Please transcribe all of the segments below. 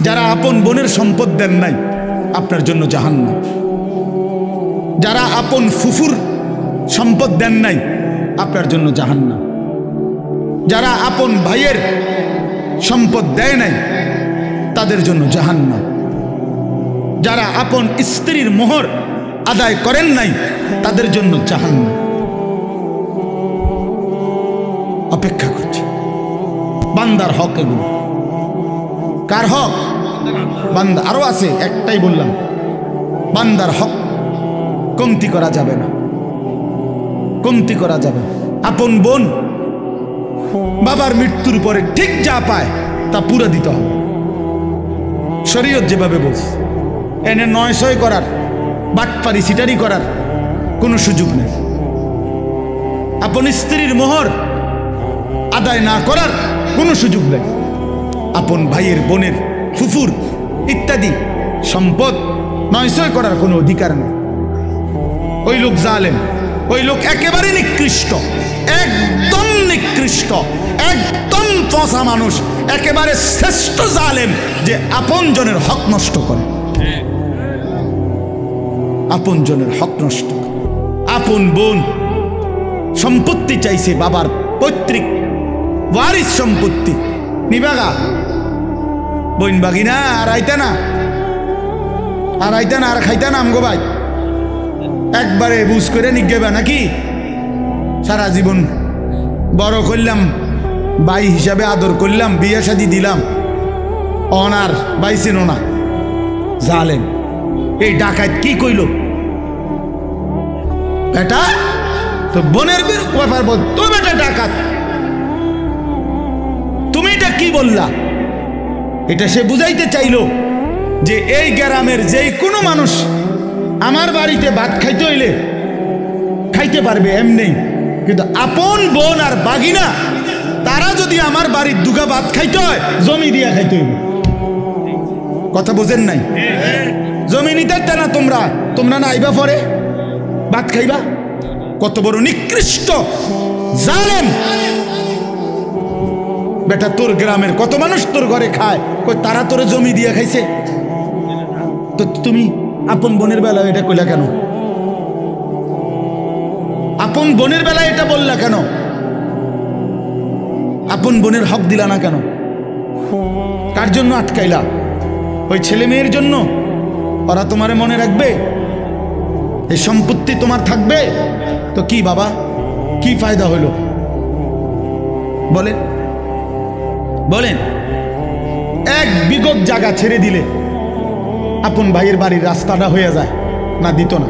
যারা আপন বোনের সম্পদ দেন নাই আপনার জন্য জাহান্নাম। যারা আপন ফুফুর সম্পদ দেন নাই আপনার জন্য জাহান্নাম। যারা আপন ভাইয়ের সম্পদ দেয় নাই তাদের জন্য জাহান্নাম। যারা আপন স্ত্রীর মোহর আদায় করেন নাই তাদের জন্য জাহান্নাম অপেক্ষা করছে। বান্দার হক এগুলো। কার হক? বান্দা। আরো আছে, একটাই বললাম, বান্দার হক কমতি করা যাবে না, কমতি করা যাবে না। আপন বোন বাবার মৃত্যুর পরে ঠিক যা পায় তা পুরো দিতে হবে। শরীয়ত যেভাবে বলছে, এনে নয় ছয় করার, বাটপারি সিটারি করার কোনো সুযোগ নেই। আপন স্ত্রীর মোহর আদায় না করার কোনো সুযোগ নেই। আপন ভাইয়ের, বোনের, ফুফুর ইত্যাদি সম্পদ নয় ছয় করার কোনো অধিকার নেই। ওই লোক জালেম, ওই লোক একেবারে নিকৃষ্ট, একদম নিকৃষ্ট, একদম পচা মানুষ, একেবারে শ্রেষ্ঠ জালেম যে আপন জনের হক নষ্ট করে। আপন জনের হক নষ্ট করে। আপন বোন সম্পত্তি চাইছে, বাবার পৈতৃক ওয়ারিস সম্পত্তি নিবাগা, বইন বাগিনা আর আইতা না, আর আইতা না, আর খাইতা না আমগো ভাই, একবারে বুঝ করে নিগেবা নাকি? সারা জীবন বড় করলাম, ভাই হিসাবে আদর করলাম, বিয়ে শাদী দিলাম, অনার বাইছিল না। জালেম এই ডাকাত কি কইল? বেটা তো বোনের ব্যাপার বল, তো বেটা ডাকাত, তুমি এটা কি বললা? এটা সে বুঝাইতে চাইল যে এই গ্রামের যেই কোনো মানুষ আমার বাড়িতে ভাত খাইতে হইলে খাইতে পারবে এমনি, কিন্তু আপন বোন আর বাগিনা তারা যদি আমার বাড়ির দুগা ভাত খাইতে হয় জমি দিয়া খাইতে হইবে। কথা বোঝেন নাই? জমি নিতে না তোমরা, তোমরা না আইবা পরে ভাত খাইবা। কত বড় নিকৃষ্ট জালেম বেটা! তোর গ্রামের কত মানুষ তোর ঘরে খায়, কই তারা তোরে জমি দিয়া খাইছে, তো তুমি আপন বোনের বেলায় এটা কইলা কেন? আপন বোনের বেলায় এটা বললা কেন? আপন বোনের হক দিলা না কেন? কার জন্য আটকাইলা? ওই ছেলে মেয়ের জন্য? ওরা তোমারে মনে রাখবে? এই সম্পত্তি তোমার থাকবে তো কি বাবা, কি ফায়দা হইল বলেন? বলেন, এক বিগত জায়গা ছেড়ে দিলে আপন ভাইয়ের বাড়ির রাস্তাটা হয়ে যায় না? দিত না?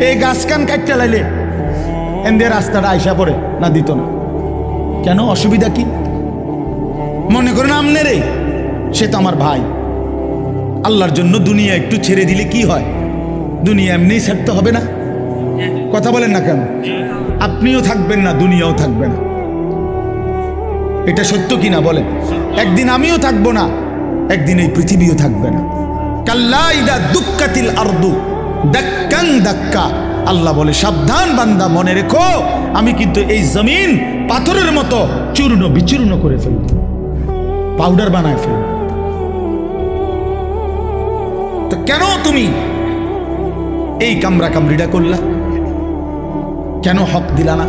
এই গাছ কান কাটতে লাইলে এনদের রাস্তাটা আইসা পড়ে না? দিত না? কেন? অসুবিধা কি? মনে করেন আমনে রে, সে তো আমার ভাই, আল্লাহর জন্য দুনিয়া একটু ছেড়ে দিলে কি হয়? দুনিয়া এমনি ছাড়তে হবে না? কথা বলেন না কেন? আপনিও থাকবেন না, দুনিয়াও থাকবে না। এটা সত্য কিনা বলেন? একদিন আমিও থাকবো না, একদিন এই পৃথিবীও থাকবে না। কাল্লা ইদা দুক্কাতিল আরদু দাক্কান দাক্কা। আল্লাহ বলে, সাবধান বান্দা, মনে রেখো আমি কিন্তু এই জমিন পাথরের মতো চূর্ণ বিচূর্ণ করে ফেলব, পাউডার বানায় ফেলব। তো কেন তুমি এই কামরা কামড়িটা করলা? কেন হক দিলা না?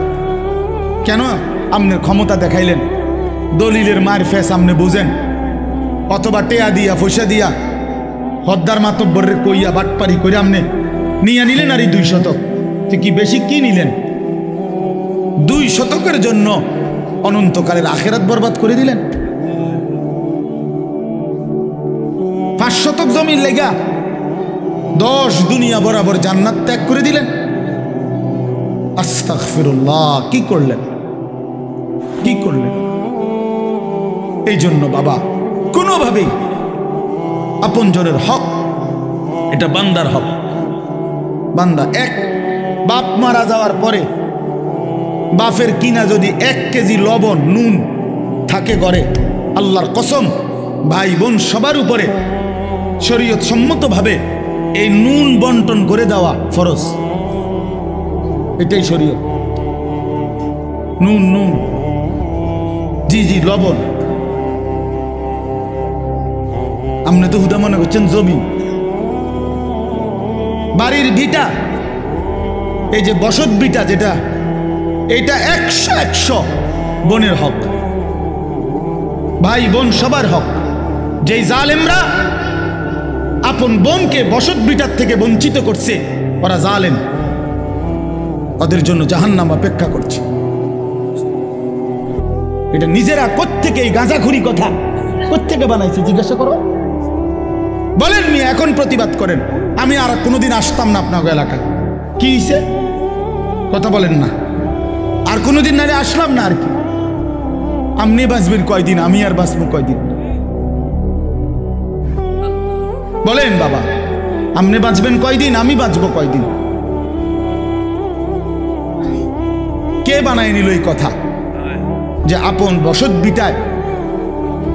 কেন আপনার ক্ষমতা দেখাইলেন? দলিলের মার ফেস আপনি বুঝেন, অথবা টেয়া দিয়া পয়সা দিয়া হদ্দার মাতব্বরের কইয়া বাটপারি করে আপনি নিয়ে নিলেন আর 2 শতক। তো কি বেশি কি নিলেন? 2 শতকের জন্য অনন্তকালের আখেরাত বরবাদ করে দিলেন। 5 শতক জমির লেগা 10 দুনিয়া বরাবর জান্নাত ত্যাগ করে দিলেন। আস্তাগফিরুল্লাহ! কি করলেন? কি করলেন? এই জন্য বাবা, কোনোভাবেই আপনজনের হক, এটা বান্দার হক। বান্দা এক বাপ মারা যাওয়ার পরে বাপের কিনা যদি 1 কেজি লবণ নুন থাকে ঘরে, আল্লাহর কসম ভাই বোন সবার উপরে শরীয়ত সম্মতভাবে এই নুন বন্টন করে দেওয়া ফরজ। এটাই শরীয়ত। নুন নুন, জি জি, লবণ। আপনি তো হুদা মনে করছেন জমি, বাড়ির ভিটা, এই যে বসত ভিটা যেটা, এটা 100 বোনের হক, ভাই বোন সবার হক। যেই জালেমরা আপন বোনকে বসত ভিটার থেকে বঞ্চিত করছে, ওরা জালেম, ওদের জন্য জাহান্নাম অপেক্ষা করছে। এটা নিজেরা কোত্থেকে এই গাঁজাখুরি কথা কোত্থেকে বানাইছে জিজ্ঞাসা করো, বলেন মিয়া, এখন প্রতিবাদ করেন। আমি আর কোনোদিন আসতাম না আপনার এলাকায়, কি হয়েছে কথা বলেন না, আর কোনোদিন নারে আসলাম না। আর কি আপনি বাঁচবেন কয়দিন, আমি আর বাঁচবো কয়দিন বলেন বাবা? আপনি বাঁচবেন কয়দিন, আমি বাঁচবো কয়দিন? কে বানায় নিল এই কথা যে আপন বসত বিটায়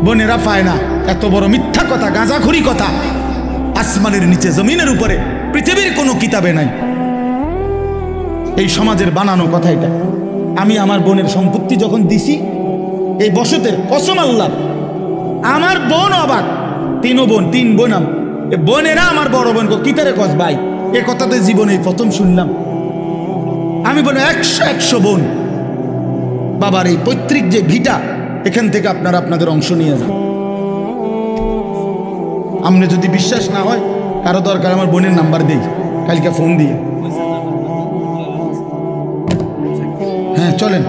বোনেরা পায় না? এত বড় মিথ্যা কথা, গাঁজাখুরি কথা আসমানের নিচে জমিনের উপরে পৃথিবীর কোনো কিতাবে নাই। এই সমাজের বানানো কথা এটা। আমি আমার বোনের সম্পত্তি যখন দিছি এই বসতের কসম আল্লাহ, আমার বোন অবাক, তিন বোন বোনেরা আমার বড় বোন কিতারে কস ভাই, এ কথাতে জীবনে প্রথম শুনলাম। আমি বলি 100 বোন, বাবার এই পৈতৃক যে ভিটা, এখান থেকে আপনারা আপনাদের অংশ নিয়ে যান। আপনি যদি বিশ্বাস না হয়, কারো দরকার আমার বোনের নাম্বার দেই, কালকে ফোন দিয়ে, হ্যাঁ চলেন।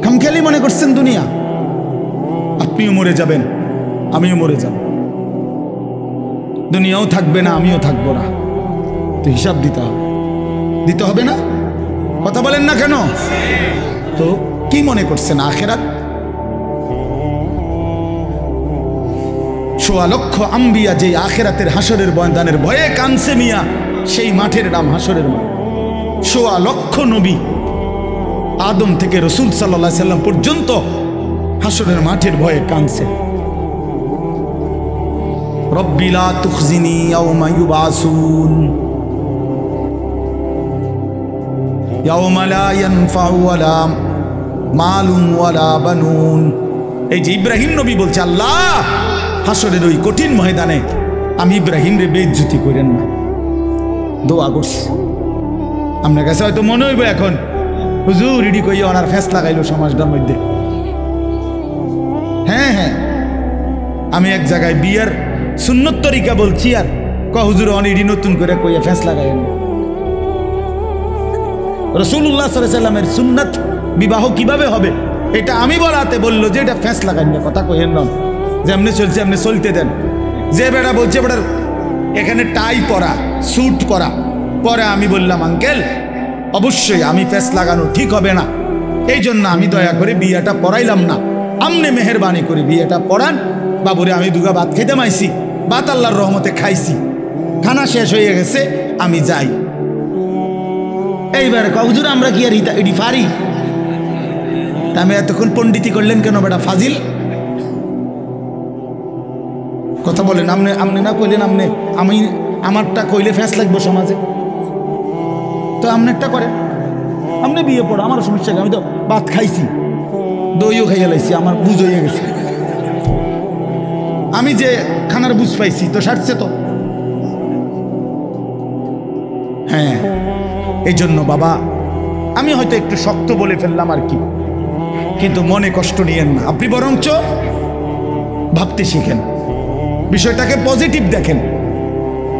খামখেয়ালি মনে করছেন দুনিয়া? আপনিও মরে যাবেন, আমিও মরে যাব, দুনিয়াও থাকবে না, আমিও থাকবো না, তো হিসাব দিতে হবে না? কথা বলেন না কেন? তো কি মনে করছেন আখেরাত? 1.25 লক্ষ আম্বিয়া যে আখেরাতের হাসরের ময়দানের ভয়ে কানছে মিয়া, সেই মাঠের নাম হাসরের মাঠ। 1.25 লক্ষ নবী, আদম থেকে রসুল সাল্লাল্লাহু আলাইহি সাল্লাম পর্যন্ত হাসরের মাঠের ভয়ে কানছে। রব্বি লা তুখজিনি ইয়াওমা ইউবাসুন ইয়াওমা লা ইয়ানফাউ ওয়ালা মালুন ওয়ালা বানুন। এই যে ইব্রাহিম নবী বলছে, আল্লাহ হাসরের ওই কঠিন ময়দানে আমি ইব্রাহিম রে বেইজ্জতি করেন না, দোয়া করছি। আপনার কাছে হয়তো মনে হইব এখন হুজুর ইডি কইয়া ওনার ফেস লাগাইলো সমাজটার মধ্যে। হ্যাঁ হ্যাঁ, আমি এক জায়গায় বিয়ের সুন্নত তরিকা বলছি, আর হুজুর অনিডি নতুন করে কইয়া ফেস লাগাই। রাসূলুল্লাহ সাল্লাল্লাহু আলাইহি সাল্লামের সুন্নাত বিবাহ কিভাবে হবে এটা আমি বলাতে বললো যে এটা ফেস লাগাই না, কথা কইেন না, যে এমনি চলছে এমনি চলতে দেন। যে বেটা বলছে বেটার এখানে টাই পরা, স্যুট পরা, পরে আমি বললাম আঙ্কেল অবশ্যই আমি ফেস লাগানো ঠিক হবে না, এই জন্য আমি দয়া করে বিয়েটা পড়াইলাম না, আমনে মেহেরবানি করে বিয়েটা পড়ান। বাবুরে আমি দুগা ভাত খেতে মাইছি, ভাত আল্লাহর রহমতে খাইছি, খানা শেষ হয়ে গেছে, আমি যাই। এইবার হুজুর আমরা কি আর এটি পারি? আমি এতক্ষণ পণ্ডিতি করলেন কেন বেটা ফাজিল? কথা বলেন, আপনি না কইলেন, আমি আমারটা কইলে ফ্যাস লাগবে সমাজে, তো আপনি করেন, আপনি বিয়ে পড়ো, আমার সমস্যা, আমি তো ভাত খাইছি, দইও খাইয়া লাইছি, আমার বুঝ হয়ে গেছে, আমি যে খানার বুঝ পাইছি, তো সারছে তো। হ্যাঁ, এই জন্য বাবা আমি হয়তো একটু শক্ত বলে ফেললাম আর কি, কিন্তু মনে কষ্ট নিয়েন না। আপনি বরঞ্চ ভাবতে শিখেন, বিষয়টাকে পজিটিভ দেখেন,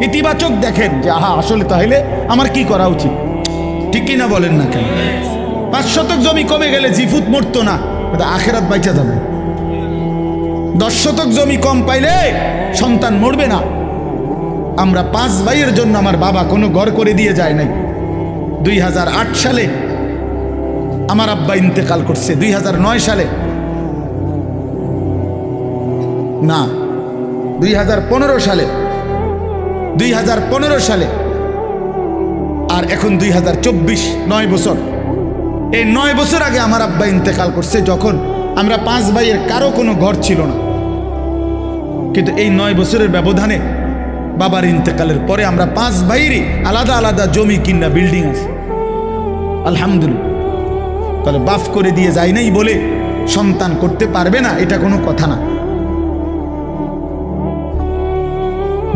ইতিবাচক দেখেন, যে আহা আসলে তাহলে আমার কি করা উচিত, ঠিক কিনা বলেন না কেন? 5 শতক জমি কমে গেলে জিফুত মরতো না, আখেরাত বাইচা যাবে। 10 শতক জমি কম পাইলে সন্তান মরবে না। আমরা 5 ভাইয়ের জন্য আমার বাবা কোনো ঘর করে দিয়ে যায় নাই। 2008 সালে আমার আব্বা ইন্তেকাল করছে, 2009 সালে না 2015 সালে, 2015 সালে, আর এখন 2024, 9 বছর। এই 9 বছর আগে আমার আব্বা ইন্তেকাল করছে, যখন আমরা 5 ভাইয়ের কারো কোনো ঘর ছিল না। কিন্তু এই 9 বছরের ব্যবধানে বাবার ইন্তেকালের পরে আমরা 5 ভাইয়েরই আলাদা আলাদা জমি কিনা বিল্ডিং আছে, আলহামদুলিল্লাহ। তাহলে বাফ করে দিয়ে যায় নাই বলে সন্তান করতে পারবে না, এটা কোনো কথা না।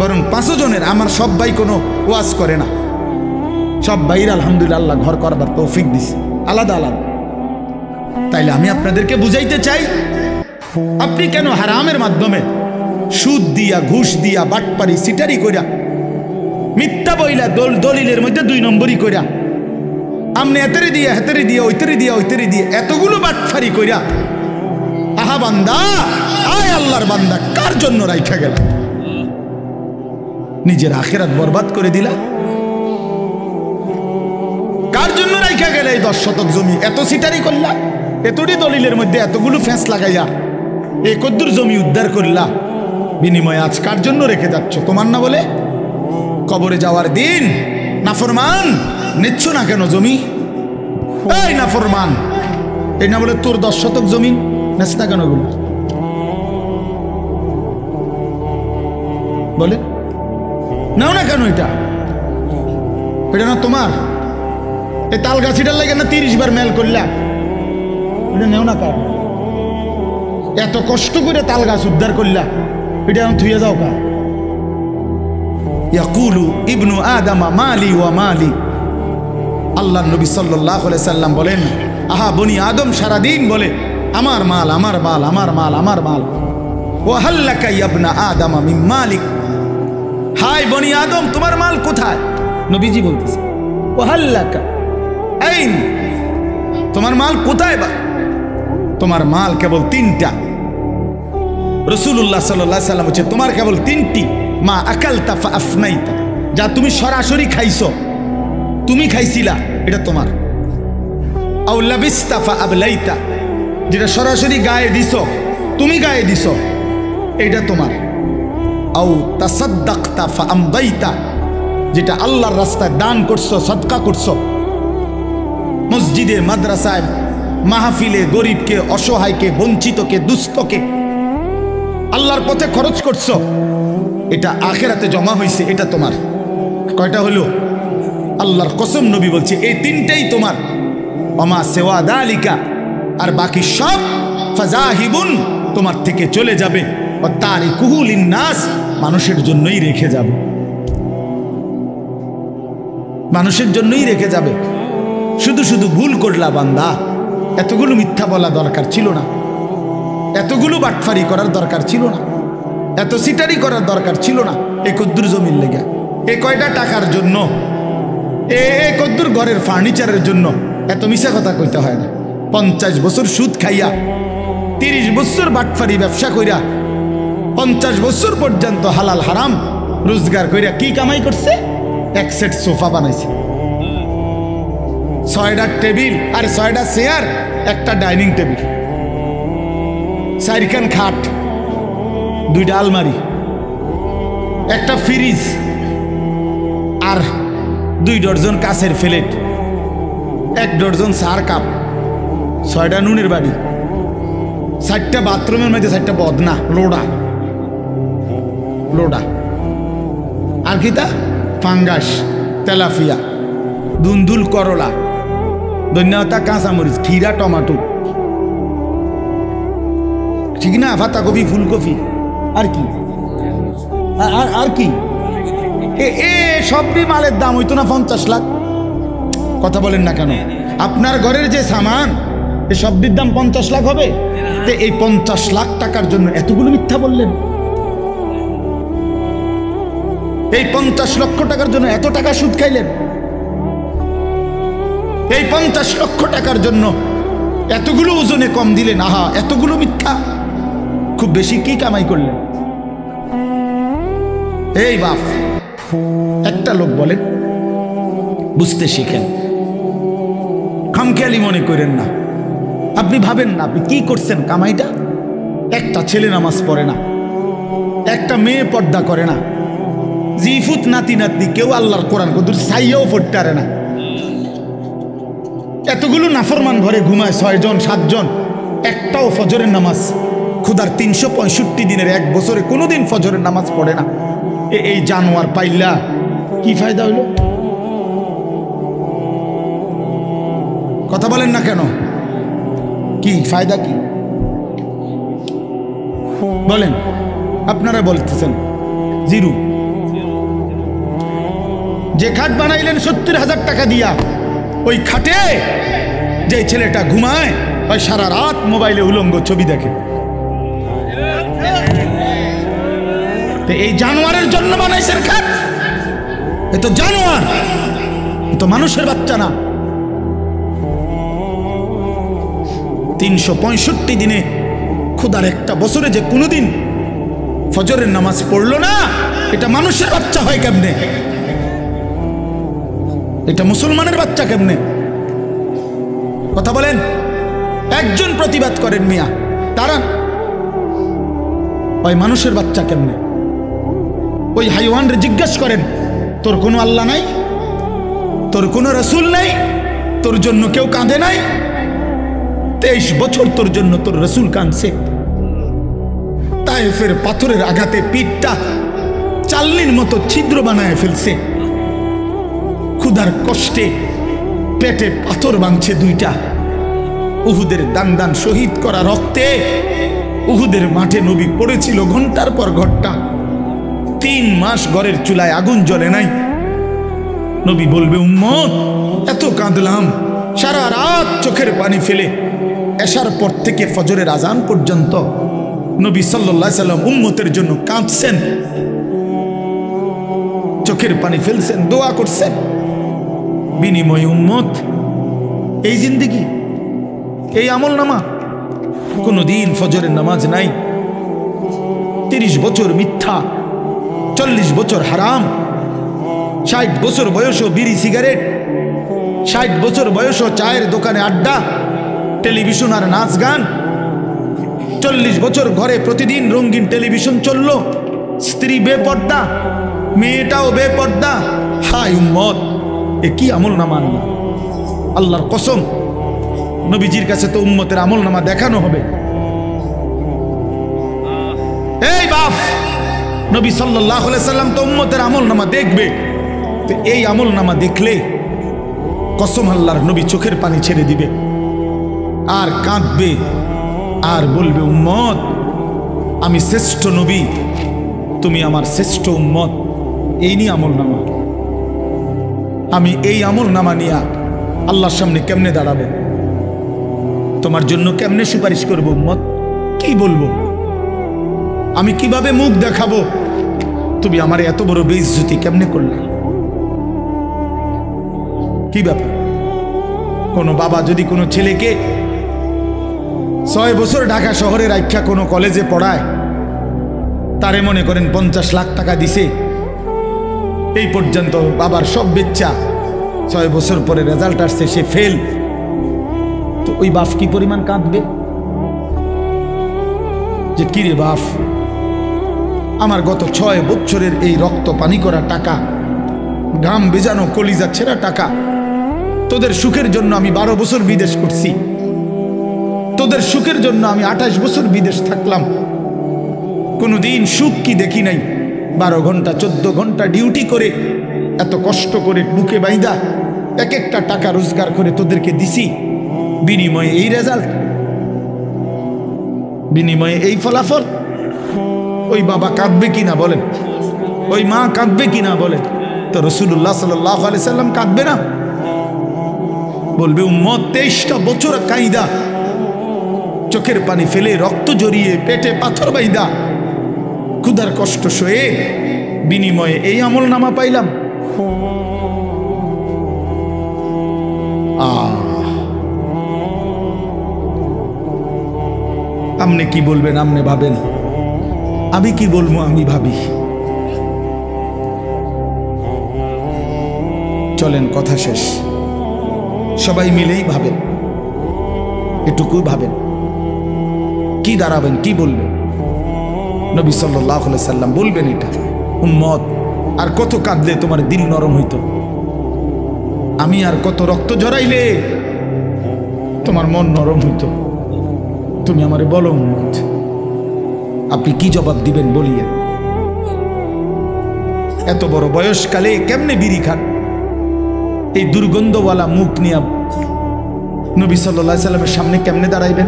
বরং 5 জনের। আমার সব ভাই কোনো ওয়াজ করে না, সব ভাইয়ের আলহামদুলিল্লাহ আল্লাহ ঘর করবার তৌফিক দিছে আলাদা আলাদা। তাইলে আমি আপনাদেরকে বুঝাইতে চাই, আপনি কেন হারামের মাধ্যমে সুদ দিয়া, ঘুষ দিয়া, বাটপারি, সিটারি কইরা, মিথ্যা বইলা, দলিলের মধ্যে 2 নম্বরই কইরা, আমনে এতেরে দিয়া, হেতেরে দিয়া, ওইতেরে দিয়া, ওইতেরে দিয়া, এতগুলো বাটপারি কইরা, আহা বান্দা, আয় আল্লাহর বান্দা, কার জন্য রাইখা গেল? নিজের আখিরাত বরবাদ করে দিলা। কার জন্য রাইখা গেলে এই 10 শতক জমি? এত সিটারি করলা, এতটি দলিলের মধ্যে এতগুলো ফেঁস লাগাইয়া এই কদ্দুর জমি উদ্ধার করলা, বিনিময়ে আজ কার জন্য রেখে যাচ্ছ? তোমার না বলে? কবরে যাওয়ার দিন নাফরমান নিচ্ছ না কেন জমি? এই নাফরমান, এই না বলে তোর 10 শতক জমি নেস না কেন? গুলো বলে নাও না কেন? এটা না তোমার? এই তাল গাছিটার লাগে না 30 বার মেল করলা, এটা নেও না কার? এত কষ্ট করে তাল গাছ উদ্ধার করলা, এটা থুয়ে যাও কা? ইয়াকুলু ইবনু আদামা মালি ওয়া মালি। আল্লাহ নবী সাল্লাল্লাহু আলাইহি সাল্লাম বলেন, আহা বনি আদম সারাদিন বলে আমার মাল, আমার মাল, আমার মাল, আমার মাল। ওয়া হাল্লাকা ইবনা আদামা মিন মালিক। হায় বনি আদম, তোমার মাল কোথায়? নবীজি বলতেছে ওয়া হাল্লাকা আইন, তোমার মাল কোথায়? বা তোমার মাল কেবল 3টা। রাসূলুল্লাহ সাল্লাল্লাহু আলাইহি সাল্লাম বলেছে তোমার কেবল 3টি। মা আকালতা ফা আফনাইতা, যা তুমি সরাসরি খাইছো, তুমি খাইছিলা, এটা তোমার। আও লাবিস্তা ফা আবলাইতা, যেটা সরাসরি গায়ে দিছো, তুমি গায়ে দিছো, এটা তোমার। আও তাসাদ্দাকতা ফা আমদাইতা, যেটা আল্লাহর রাস্তায় দান করছো, সদকা করছো, মসজিদে, মাদ্রাসায়, মাহফিলে গরিবকে, অসহায়কে, বঞ্চিতকে, দুস্থকে আল্লাহর পথে খরচ করছো, এটা আখিরাতে জমা হয়েছে, এটা তোমার। কয়টা হলো? আল্লাহর কসম নবী বলছে এই 3টাই তোমার। ওমা সিওয়া যালিকা, আর বাকি সব ফাজাহিবুন, তোমার থেকে চলে যাবে। ও তারিকুহু লিন্নাস, মানুষের জন্যই রেখে যাবে, মানুষের জন্যই রেখে যাবে। শুধু শুধু ভুল করলা বান্দা, এতগুলো মিথ্যা বলা দরকার ছিল না, এতগুলো বাটফারি করার দরকার ছিল না, এত সিটারি করার দরকার ছিল না। এই কদ্দুর জমির লেগে, এ কয়টা টাকার জন্য, এ কদ্দুর ঘরের ফার্নিচারের জন্য এত মিশা কথা কইতে হয় না। 50 বছর সুদ খাইয়া, 30 বছর বাটফারি ব্যবসা কইরা, 50 বছর পর্যন্ত হালাল হারাম রোজগার কইরা কি কামাই করছে? 1 সেট সোফা বানাইছে, 6টা টেবিল, আর 6টা চেয়ার, একটা ডাইনিং টেবিল, 4খান খাট, 2টা আলমারি, একটা ফ্রিজ, আর 2 ডজন কাছের প্লেট, 1 ডজন চার কাপ, 6টা নুনের বাড়ি, 4টা বাথরুমের মধ্যে 4টা বদনা, লোডা লোডা, আর কি তা ফাঙ্গাস, তেলাফিয়া, দুন্দুল, করলা, ধন্যতা, কাঁচামরিচ, খিরা, টমাটো, ঠিক না, পাতাকপি, ফুলকপি, আর কি আর কি? এ সবই মালের দাম হইতো না 50 লাখ? কথা বলেন না কেন? আপনার ঘরের যে সামান, এ সবটির দাম 50 লাখ হবে? তো এই 50 লাখ টাকার জন্য এতগুলো মিথ্যা বললেন? এই 50 লক্ষ টাকার জন্য এত টাকা সুদ খাইলেন? এই 50 লক্ষ টাকার জন্য এতগুলো ওজনে কম দিলেন? আহা, এতগুলো মিথ্যা, খুব বেশি কি কামাই করলেন? এই বাপ, একটা লোক বলেন, বুঝতে শিখেন, খামখেয়ালি মনে করেন না। আপনি ভাবেন না আপনি কি করছেন কামাইটা? একটা ছেলে নামাজ পড়ে না, একটা মেয়ে পর্দা করে না, জিফুত নাতি নাতনি কেউ আল্লাহর কোরআন কদুর সাইয়াও পড়তে পারে না, এতগুলো নাফরমান ঘরে ঘুমায় 6 জন 7 জন, একটাও ফজরের নামাজ খুদার 365 দিনের 1 বছরে কোনোদিন ফজরের নামাজ পড়ে না। এই জানোয়ার পাইলা কি ফায়দা হইল? কথা বলেন না কেন? কি ফায়দা? কি বলেন? আপনারা বলতেছেন জিরো। যে খাট বানাইলেন 70,000 টাকা দিয়া, ওই খাটে যে ছেলেটা ঘুমায় ওই সারা রাত মোবাইলে উলঙ্গ ছবি দেখে। এই জানোয়ারের জন্য বানাইছেন খাট? এ তো জানোয়ার, এ তো মানুষের বাচ্চা না। 365 দিনে খোদার একটা বছরে যে কোনোদিন ফজরের নামাজ পড়লো না, এটা মানুষের বাচ্চা হয় কেমনে? এটা মুসলমানের বাচ্চা কেমনে? কথা বলেন। একজন প্রতিবাদ করেন মিয়া, তারা ওই মানুষের বাচ্চা কেমনে? ওই হাইওয়ানরে জিজ্ঞাসা করেন, তোর কোনো আল্লাহ নাই, তোর কোনো রসুল নাই, তোর জন্য কেউ কাঁদে নাই? 23 বছর তোর জন্য তোর রসুল কাঁদছে। তায়েফের পাথরের আঘাতে পিঠটা চালনির মতো ছিদ্র বানায় ফেলছে। ক্ষুধার কষ্টে পেটে পাথর বাঁধছে 2টা। উহুদের দান দান শহীদ করা রক্তে উহুদের মাঠে নবী পড়েছিল ঘন্টার পর ঘন্টা। 3 মাস ঘরের চুলায় আগুন জ্বলে নাই। নবী বলবে, উম্মত এত কাঁদলাম, সারা রাত চোখের পানি ফেলে এশার পর থেকে ফজরের আজান পর্যন্ত নবী সাল্লাল্লাহু আলাইহি সাল্লাম উম্মতের জন্য কাঁদছেন, চোখের পানি ফেলছেন, দোয়া করছেন। বিনিময় উম্মত এই জিন্দেগি, এই আমল নামা। কোনদিন ফজরের নামাজ নাই, 30 বছর মিথ্যা, 40 বছর হারাম, 60 বছর বয়সও বিড়ি সিগারেট, 60 বছর বয়সও চায়ের দোকানে আড্ডা, টেলিভিশন আর নাচ গান। 40 বছর ঘরে প্রতিদিন রঙিন টেলিভিশন চলল, স্ত্রী বেপর্দা, মেয়েটাও বেপর্দা। হাই উম্মত, এ কি আমল নামা? আল্লাহর কসম, নবীজির কাছে তো উম্মতের আমল নামা দেখানো হবে। এই বাপ, নবী সাল্লাল্লাহু আলাইহি সাল্লাম তো উম্মতের আমল নামা দেখবে। তো এই আমল নামা দেখলে কসম আল্লাহর, নবী চোখের পানি ছেড়ে দিবে আর কাঁদবে আর বলবে, উম্মত আমি শ্রেষ্ঠ নবী, তুমি আমার শ্রেষ্ঠ উম্মত। এই নিয়ে আমল নামা। আমি এই আমল নামা নিয়ে আল্লাহর সামনে কেমনে দাঁড়াবো? তোমার জন্য কেমনে সুপারিশ করবো? উম্মত কি বলবো? আমি কিভাবে মুখ দেখাবো? তুমি আমার এত বড় বেইজ্জতি কেমনে করলে? কি ব্যাপার? কোনো বাবা যদি কোনো ছেলেকে 6 বছর ঢাকা শহরে রাখা কোনো কলেজে পড়ায়, তারে মনে করেন 50 লাখ টাকা দিছে, এই পর্যন্ত বাবার সব বেচ্চা, 6 বছর পরে রেজাল্ট আসছে সে ফেল, তো ওই বাপ কি পরিমাণ কাঁদবে যে কি রে বাপ, আমার গত 6 বছরের এই রক্ত পানি করা টাকা, ঘাম বেজানো কলিজা ছেঁড়া টাকা, তোদের সুখের জন্য আমি 12 বছর বিদেশ করছি, তোদের সুখের জন্য আমি 28 বছর বিদেশ থাকলাম, কোনোদিন সুখ কি দেখি নাই। 12 ঘন্টা 14 ঘন্টা ডিউটি করে, এত কষ্ট করে বুকে বাইদা এক একটা টাকা রোজগার করে তোদেরকে দিছি, বিনিময়ে এই রেজাল্ট, বিনিময়ে এই ফলাফল। ওই বাবা কাঁদবে কিনা বলেন? ওই মা কাঁদবে কিনা বলেন? তো রাসূলুল্লাহ সাল্লাল্লাহু আলাইহি সাল্লাম কাঁদবে না? বলবে, উম্মত 23টা বছর কাইদা, চোখের পানি ফেলে, রক্ত জড়িয়ে, পেটে পাথর বাইদা, ক্ষুধার কষ্ট সয়ে, বিনিময়ে এই আমল নামা পাইলাম। আপনি কি বলবেন? আপনি ভাবেন, আমি কি বলবো? আমি ভাবি। চলেন কথা শেষ, সবাই মিলেই ভাবেন, এটুকু ভাবেন, কি দাঁড়াবেন, কি বলবেন? নবী সাল্লাল্লাহু আলাইহি সাল্লাম বলবেন এটা, উম্মত আর কত কাঁদলে তোমার দিল নরম হইতো? আমি আর কত রক্ত ঝরাইলে তোমার মন নরম হইতো? তুমি আমারে বলো উম্মত, আপনি কি জবাব দিবেন বলিয়েন? এত বড় বয়সকালে কেমনে বিড়ি খান? এই দুর্গন্ধওয়ালা মুখ নিয়ে নবী সাল্লাল্লাহু আলাইহি সাল্লামের সামনে কেমনে দাঁড়াইবেন?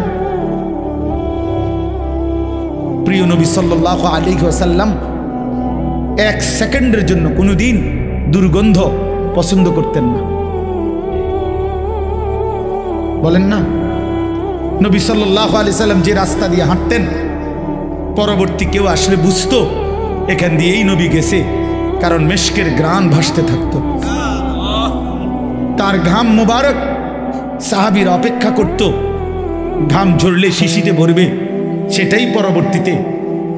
প্রিয় নবী সাল্লাল্লাহু আলাইহি ওয়াসাল্লাম 1 সেকেন্ডের জন্য কোনোদিন দুর্গন্ধ পছন্দ করতেন না? বলেন না? নবী সাল্লাল্লাহু আলাইহি সাল্লাম যে রাস্তা দিয়ে হাঁটতেন, পরবর্তী কেউ আসলে বুঝতো এখান দিয়েই নবী গেছে, কারণ মেশকের ঘ্রাণ ভাসতে থাকতো। তার ঘাম মোবারক সাহাবীরা অপেক্ষা করত, ঘাম ঝরলে শিশিতে ভরবে, সেটাই পরবর্তীতে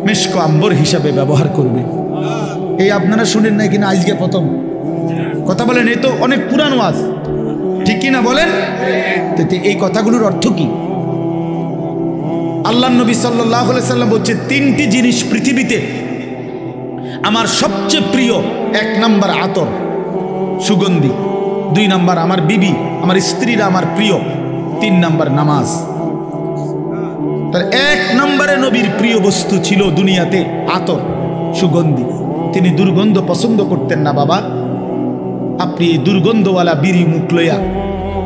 মেশক আম্বর হিসাবে ব্যবহার করবে। এই আপনারা শুনেন নাই কিনা আজকে প্রথম? কথা বলেন, এই তো অনেক পুরানো ওয়াজ, ঠিক কিনা বলেন? এই কথাগুলোর অর্থ কি? আল্লাহ নবী সাল্লাল্লাহু আলাইহি সাল্লাম বলছে, তিনটি জিনিস পৃথিবীতে আমার সবচেয়ে প্রিয়। 1 নাম্বার আতর, সুগন্ধি। 2 নাম্বার আমার বিবি, আমার স্ত্রীরা আমার প্রিয়। 3 নাম্বার নামাজ। তার 1 নম্বরে নবীর প্রিয় বস্তু ছিল দুনিয়াতে আতর, সুগন্ধি। তিনি দুর্গন্ধ পছন্দ করতেন না। বাবা, আপনি এই দুর্গন্ধওয়ালা বিড়ি মুখ লইয়া,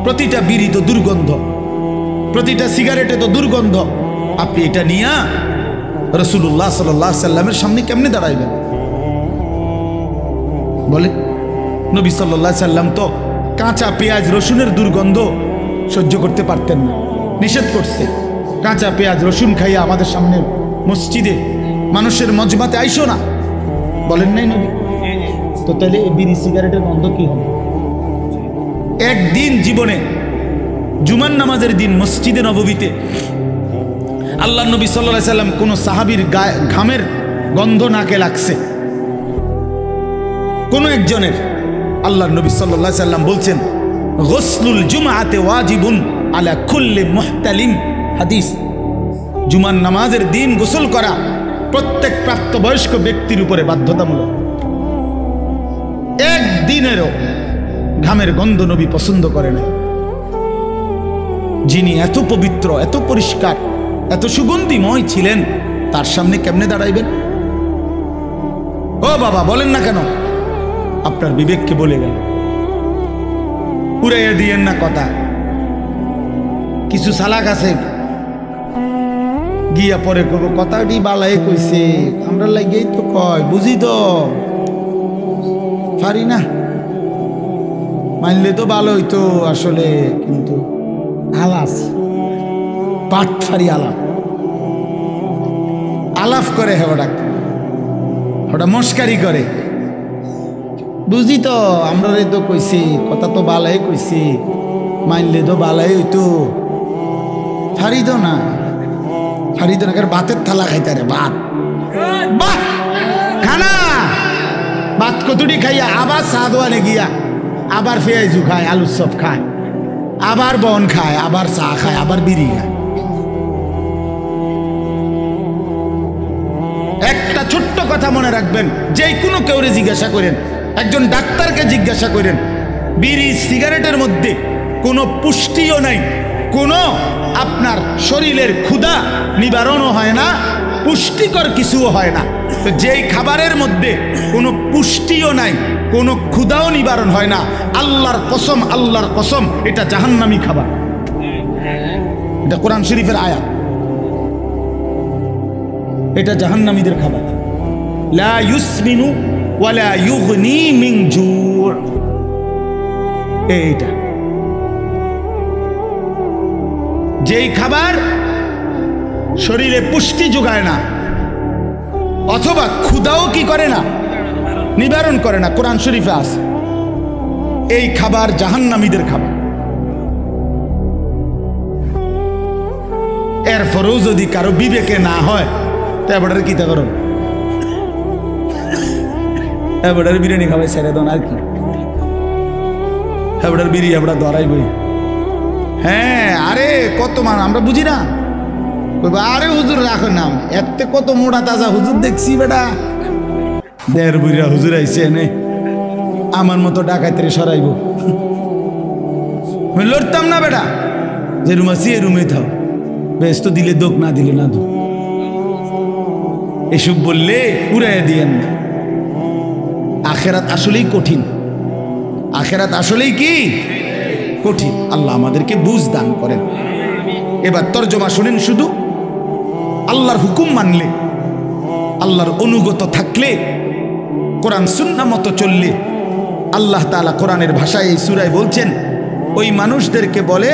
প্রতিটা বিড়ি তো দুর্গন্ধ, প্রতিটা সিগারেটে তো দুর্গন্ধ, আপনি এটা নিয়ে রাসূলুল্লাহ সাল্লাল্লাহু আলাইহি সাল্লামের সামনে কেমনে দাঁড়াইবেন? বলে, নবী সাল্লাল্লাহু আলাইহি সাল্লাম তো কাঁচা পেঁয়াজ রসুনের দুর্গন্ধ সহ্য করতে পারতেন না, নিষেধ করছে। কাঁচা পেঁয়াজ রসুন খাইয়া আমাদের সামনে মসজিদে মানুষের মজমাতে আইসো না, বলেন নাই নবী? তো তাহলে বিড়ি সিগারেটের গন্ধ কি হবে? একদিন জীবনে জুমার নামাজের দিন মসজিদে নববীতে আল্লাহ নবী সাল্লাল্লাহু আলাইহি সাল্লাম কোন সাহাবীর ঘামের গন্ধ নাকে লাগছে, কোন একজনের। আল্লাহ নবী সাল্লাল্লাহু আলাইহি সাল্লাম বলছেন, গোসলুল জুমআতে ওয়াজিবুন আলা কুল্লি মুহতালিম। হাদিস, জুমার নামাজের দিন গোসল করা প্রত্যেক প্রাপ্তবয়স্ক ব্যক্তির উপরে বাধ্যতামূলক। একদিনেরও ঘামের গন্ধ নবী পছন্দ করে না। যিনি এত পবিত্র, এত পরিষ্কার, এত সুগন্ধিময় ছিলেন, তার সামনে কেমনে দাঁড়াইবেন? ও বাবা, বলেন না কেন? আপনার বিবেককে বলে গেল, উড়াইয়া দিয়েন না কথা। কিছু সালাক আছে, গিয়া পরে করবো, কথাটি বালাই কইছে, আমরা লাগেই তো কয়, বুঝি তো পারি না, মানলে তো ভালো হইতো আসলে, কিন্তু আলাস পাট ফারি আলাপ আলাপ করে, ওটা মস্কারি করে। বুঝি তো আমরা তো কইছি, কথা তো বালাই কইছি, মানলে তো বালাই হইতো, ফারিদ না, ফারিদ না, ভাতের থালা খাইতে রে, ভাত ভাত খানা, ভাত কতটি খাইয়া আবার চা দোয়ানে গিয়া আবার পেঁয়াজু খায়, আলুর চপ খায়, আবার বন খায়, আবার চা খায়, আবার বিড়ি খায়। একটা ছোট্ট কথা মনে রাখবেন, যে কোনো কেউরে জিজ্ঞাসা করেন, একজন ডাক্তারকে জিজ্ঞাসা করেন, বিড়ি সিগারেটের মধ্যে কোনো পুষ্টিও নাই, কোনো আপনার শরীরের ক্ষুধা নিবারণও হয় না, পুষ্টিকর কিছুও হয় না। তো যেই খাবারের মধ্যে কোনো পুষ্টিও নাই, কোনো ক্ষুধাও নিবারণ হয় না, আল্লাহর কসম, আল্লাহর কসম, এটা জাহান্নামী খাবার। এটা কোরআন শরীফের আয়াত, এটা জাহান্নামীদের খাবার। লা ইউসমিনু ওয়ালা ইউগনি মিন জু'। এইটা যেই খাবার শরীরে পুষ্টি যোগায় না, অথবা ক্ষুধাও কি করে না, নিবারণ করে না, কোরআন শরীফে আছে, এই খাবার জাহান্নামীদের খাবার। এরপরেও যদি কারো বিবেকে না হয়, তা এবারে কি তা করো, এবারে বিরিয়ানি খাবাই ছেড়ে দেন, আর কি এবারে বিড়ি আমরা ধরাইবই। হ্যাঁ, আরে কত মান আমরা বুঝি না, আরে হুজুর রাখো নাম, এতে কত মোটা তাজা হুজুর দেখছি বেটা, দেড় বুড়া হুজুর আইছে এনে, আমার মতো ডাকাইতে সরাইব, লড়তাম না বেটা, যে রুম আছি এ রুমে থাও, বেশ তো দিলে দোক, না দিলে না দোক, এসব বললে উড়াইয়া দিয়েন না। আখেরাত আসলেই কঠিন, আখেরাত আসলেই কি কঠিন। আল্লাহ আমাদেরকে বুঝ দান করেন। এবার তর্জমা শুনেন শুধু। আল্লাহর হুকুম মানলে, আল্লাহর অনুগত থাকলে, কোরআন সুন্নাহ মতো চললে, আল্লাহ তাআলা কোরআনের ভাষায় এই সূরায় বলছেন ওই মানুষদেরকে বলে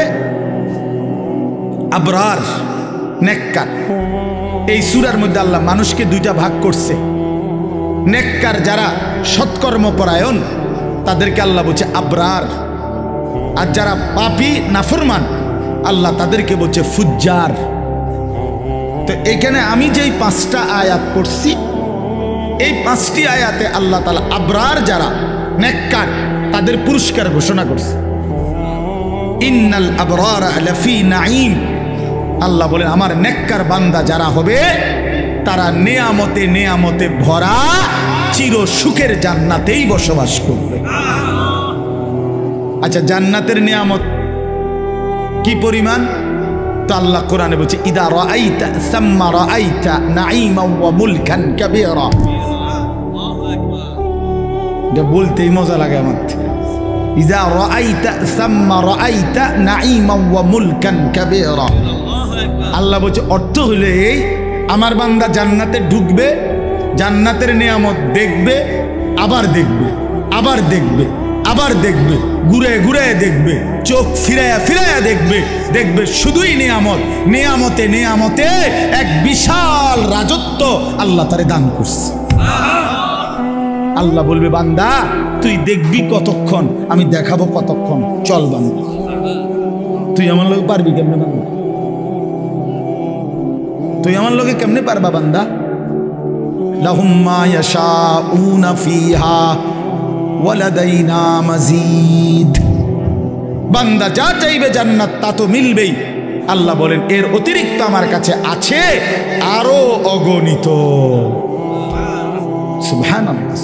আবরার, নেককার। এই সূরার মধ্যে আল্লাহ মানুষকে দুইটা ভাগ করছে। নেককার যারা সৎকর্মপরায়ণ তাদেরকে আল্লাহ বলছে আবরার, আর যারা পাপী নাফরমান আল্লাহ তাদেরকে বলছে ফুজ্জার। তো এখানে আমি যেই 5টা আয়াত পড়ছি এই 5টি আয়াতে আল্লাহ তাআলা আবরার যারা নেককার তাদের পুরস্কার ঘোষণা করছে। ইন্নাল আবরারা লাফি নাঈম, আল্লাহ বলেন আমার নেককার বান্দা যারা হবে তারা নেয়ামতে নেয়ামতে ভরা চির সুখের জান্নাতেই বসবাস করবে। আচ্ছা, জান্নাতের নিয়ামত কি পরিমাণ? তো আল্লাহ কোরআনে বলছে ইদা রাআইতা সাম্মা রাআইতা নাঈমান ওয়া মুলকান কাবীরা। এটা বলতেই মজা লাগে আমার। ইদা রাআইতা সাম্মা রাআইতা নাঈমান ওয়া মুলকান কাবীরা। আল্লাহ বলছে অর্থ হলো এই, আমার বান্দা জান্নাতে ঢুকবে, জান্নাতের নিয়ামত দেখবে, আবার দেখবে, আবার দেখবে, আবার দেখবে, ঘুরে ঘুরে দেখবে, চোখ ফিরায়া ফিরায়া দেখবে, দেখবে শুধুই নিয়ামত, নিয়ামতে নিয়ামতে এক বিশাল রাজত্ব আল্লাহ তারে দান করছে। আল্লাহ বলবে বান্দা তুই দেখবি কতক্ষণ, আমি দেখাবো কতক্ষণ, চল বান্দা। তুই আমার লোক পারবি কেমনে বান্দা? তুই আমার লোকে কেমনে পারবা বান্দা? লাহুম মা ইয়াশাউনা ফিহা ওয়া লাদাইনা মাজিদ। বান্দা যা চাইবে জান্নাত তা তো মিলবেই। আল্লাহ বলেন এর অতিরিক্ত আমার কাছে আছে আরো অগণিত। সুবহানাল্লাহ।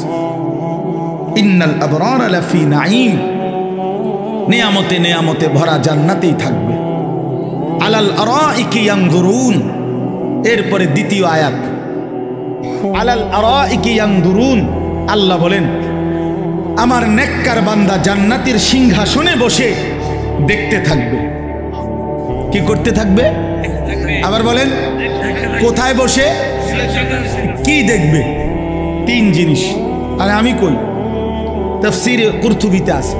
ইন্নাল আবরারা লাফি নাঈম, নিয়ামতে নিয়ামতে ভরা জান্নাতেই থাকবে। আলাল আরাইকি ইয়ানজুরুন, এরপরে দ্বিতীয় আয়াত আলাল আরাইকি ইয়ানজুরুন। আল্লাহ বলেন আমার নেককার বান্দা জান্নাতের সিংহাসনে বসে দেখতে থাকবে। কি করতে থাকবে? আবার বলেন কোথায় বসে কি দেখবে? 3 জিনিস। আর আমি কই তাফসীরে কুরতুবীতে আছে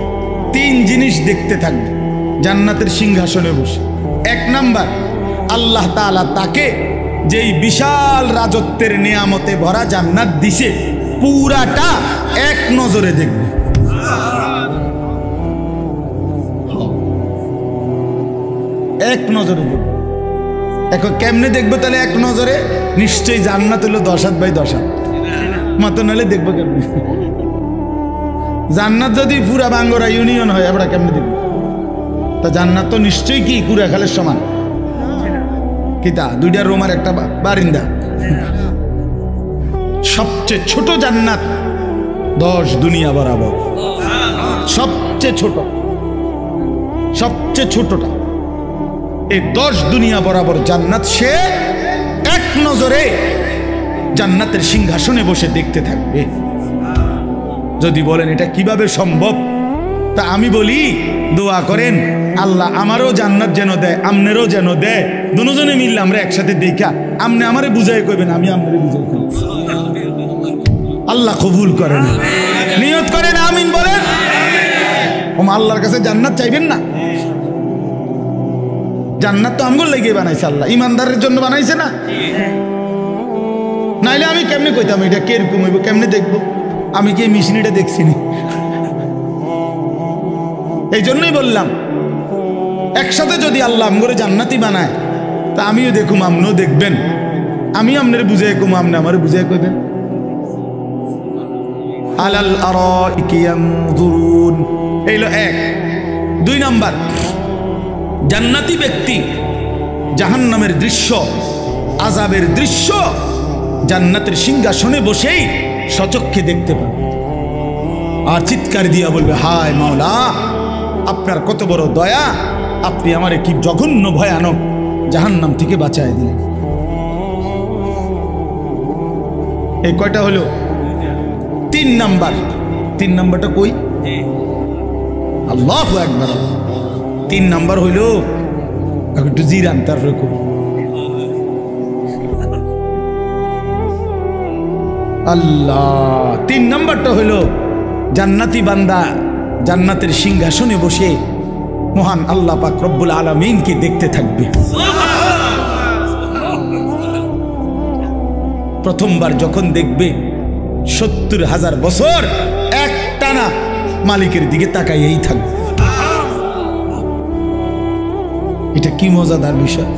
3 জিনিস দেখতে থাকবে জান্নাতের সিংহাসনে বসে। 1 নাম্বার, আল্লাহ তাআলা তাকে যেই বিশাল রাজত্বের নিয়ামতে ভরা জান্নাত দিছে পুরাটা এক নজরে দেখবে। এক নজরে দেখবে। এখন কেমনে দেখবে তাহলে এক নজরে? নিশ্চয়ই জান্নাত হলো 10 হাত বাই 10 হাত মতো, নাহলে দেখবো কেমনে? জান্নাত যদি পুরা বাঙ্গরা ইউনিয়ন হয় আমরা কেমনে দেখবো? তা জান্নাত তো নিশ্চয়ই কি কুড়া খালের সমান। কিতা 2টা রুম আর একটা বারিন্দা। সবচেয়ে ছোট জান্নাত 10 দুনিয়া বরাবর। সবচেয়ে ছোট, সবচেয়ে ছোটটা এই 10 দুনিয়া বরাবর জান্নাত সে এক নজরে জান্নাতের সিংহাসনে বসে দেখতে থাকবে। যদি বলেন এটা কিভাবে সম্ভব, তা আমি বলি দোয়া করেন আল্লাহ আমারও জান্নাত যেন দেয়, আমনেরও যেন দেয়। দুজনে মিললে আমরা একসাথে দেখা আমনে আমারে বুঝাই কইবেন, আমি আমনে বুঝাই কইব। আল্লাহ কবুল করেন, নিয়ত করেন, আমিন বলেন। ওমা আল্লাহর কাছে জান্নাত চাইবেন না? জান্নাত তো আমগুলো লেগে বানাইছে আল্লাহ, ইমানদারের জন্য বানাইছে না? নাইলে আমি কেমনে কইতাম এটা কিরকম হইব, কেমনে দেখবো? আমি কি মিশনিটা দেখছি না? এই জন্যই বললাম একসাথে যদি আল্লাহ আমগরে জান্নাতি বানায় তা আমিও দেখুম, আপনিও দেখবেন, আমি আপনার বুঝাই কম, আপনি আমার বুঝাই কইবেন। আলাল আরাইকি ইয়ানজুরুন, এইলো 1। 2 নাম্বার, জান্নাতি ব্যক্তি জাহান্নামের দৃশ্য, আযাবের দৃশ্য জান্নাতের সিংহাসনে বসেই সচক্ষে দেখতে পাবে আর চিৎকার দিয়া বলবে হায় মাওলা আপনার কত বড় দয়া, আপনি আমারে কি জঘন্য ভয়ানক জাহান্নাম থেকে বাঁচায় দিলেন। এই কয়টা হলো? 3 নাম্বার। 3 নাম্বারটা কই? আল্লাহু আকবার। 3 নাম্বার হইল একটু জিরান, তারপরে কই আল্লাহ। 3 নাম্বারটা হইল জান্নাতি বান্দা জান্নাতের সিংহাসনে বসে মহান আল্লাহ পাক রব্বুল আলামিনকে দেখতে থাকবে। প্রথমবার যখন দেখবে ৭০,০০০ বছর একটানা মালিকের দিকে তাকাইয়েই থাকবে। এটা কি মজাদার বিষয়।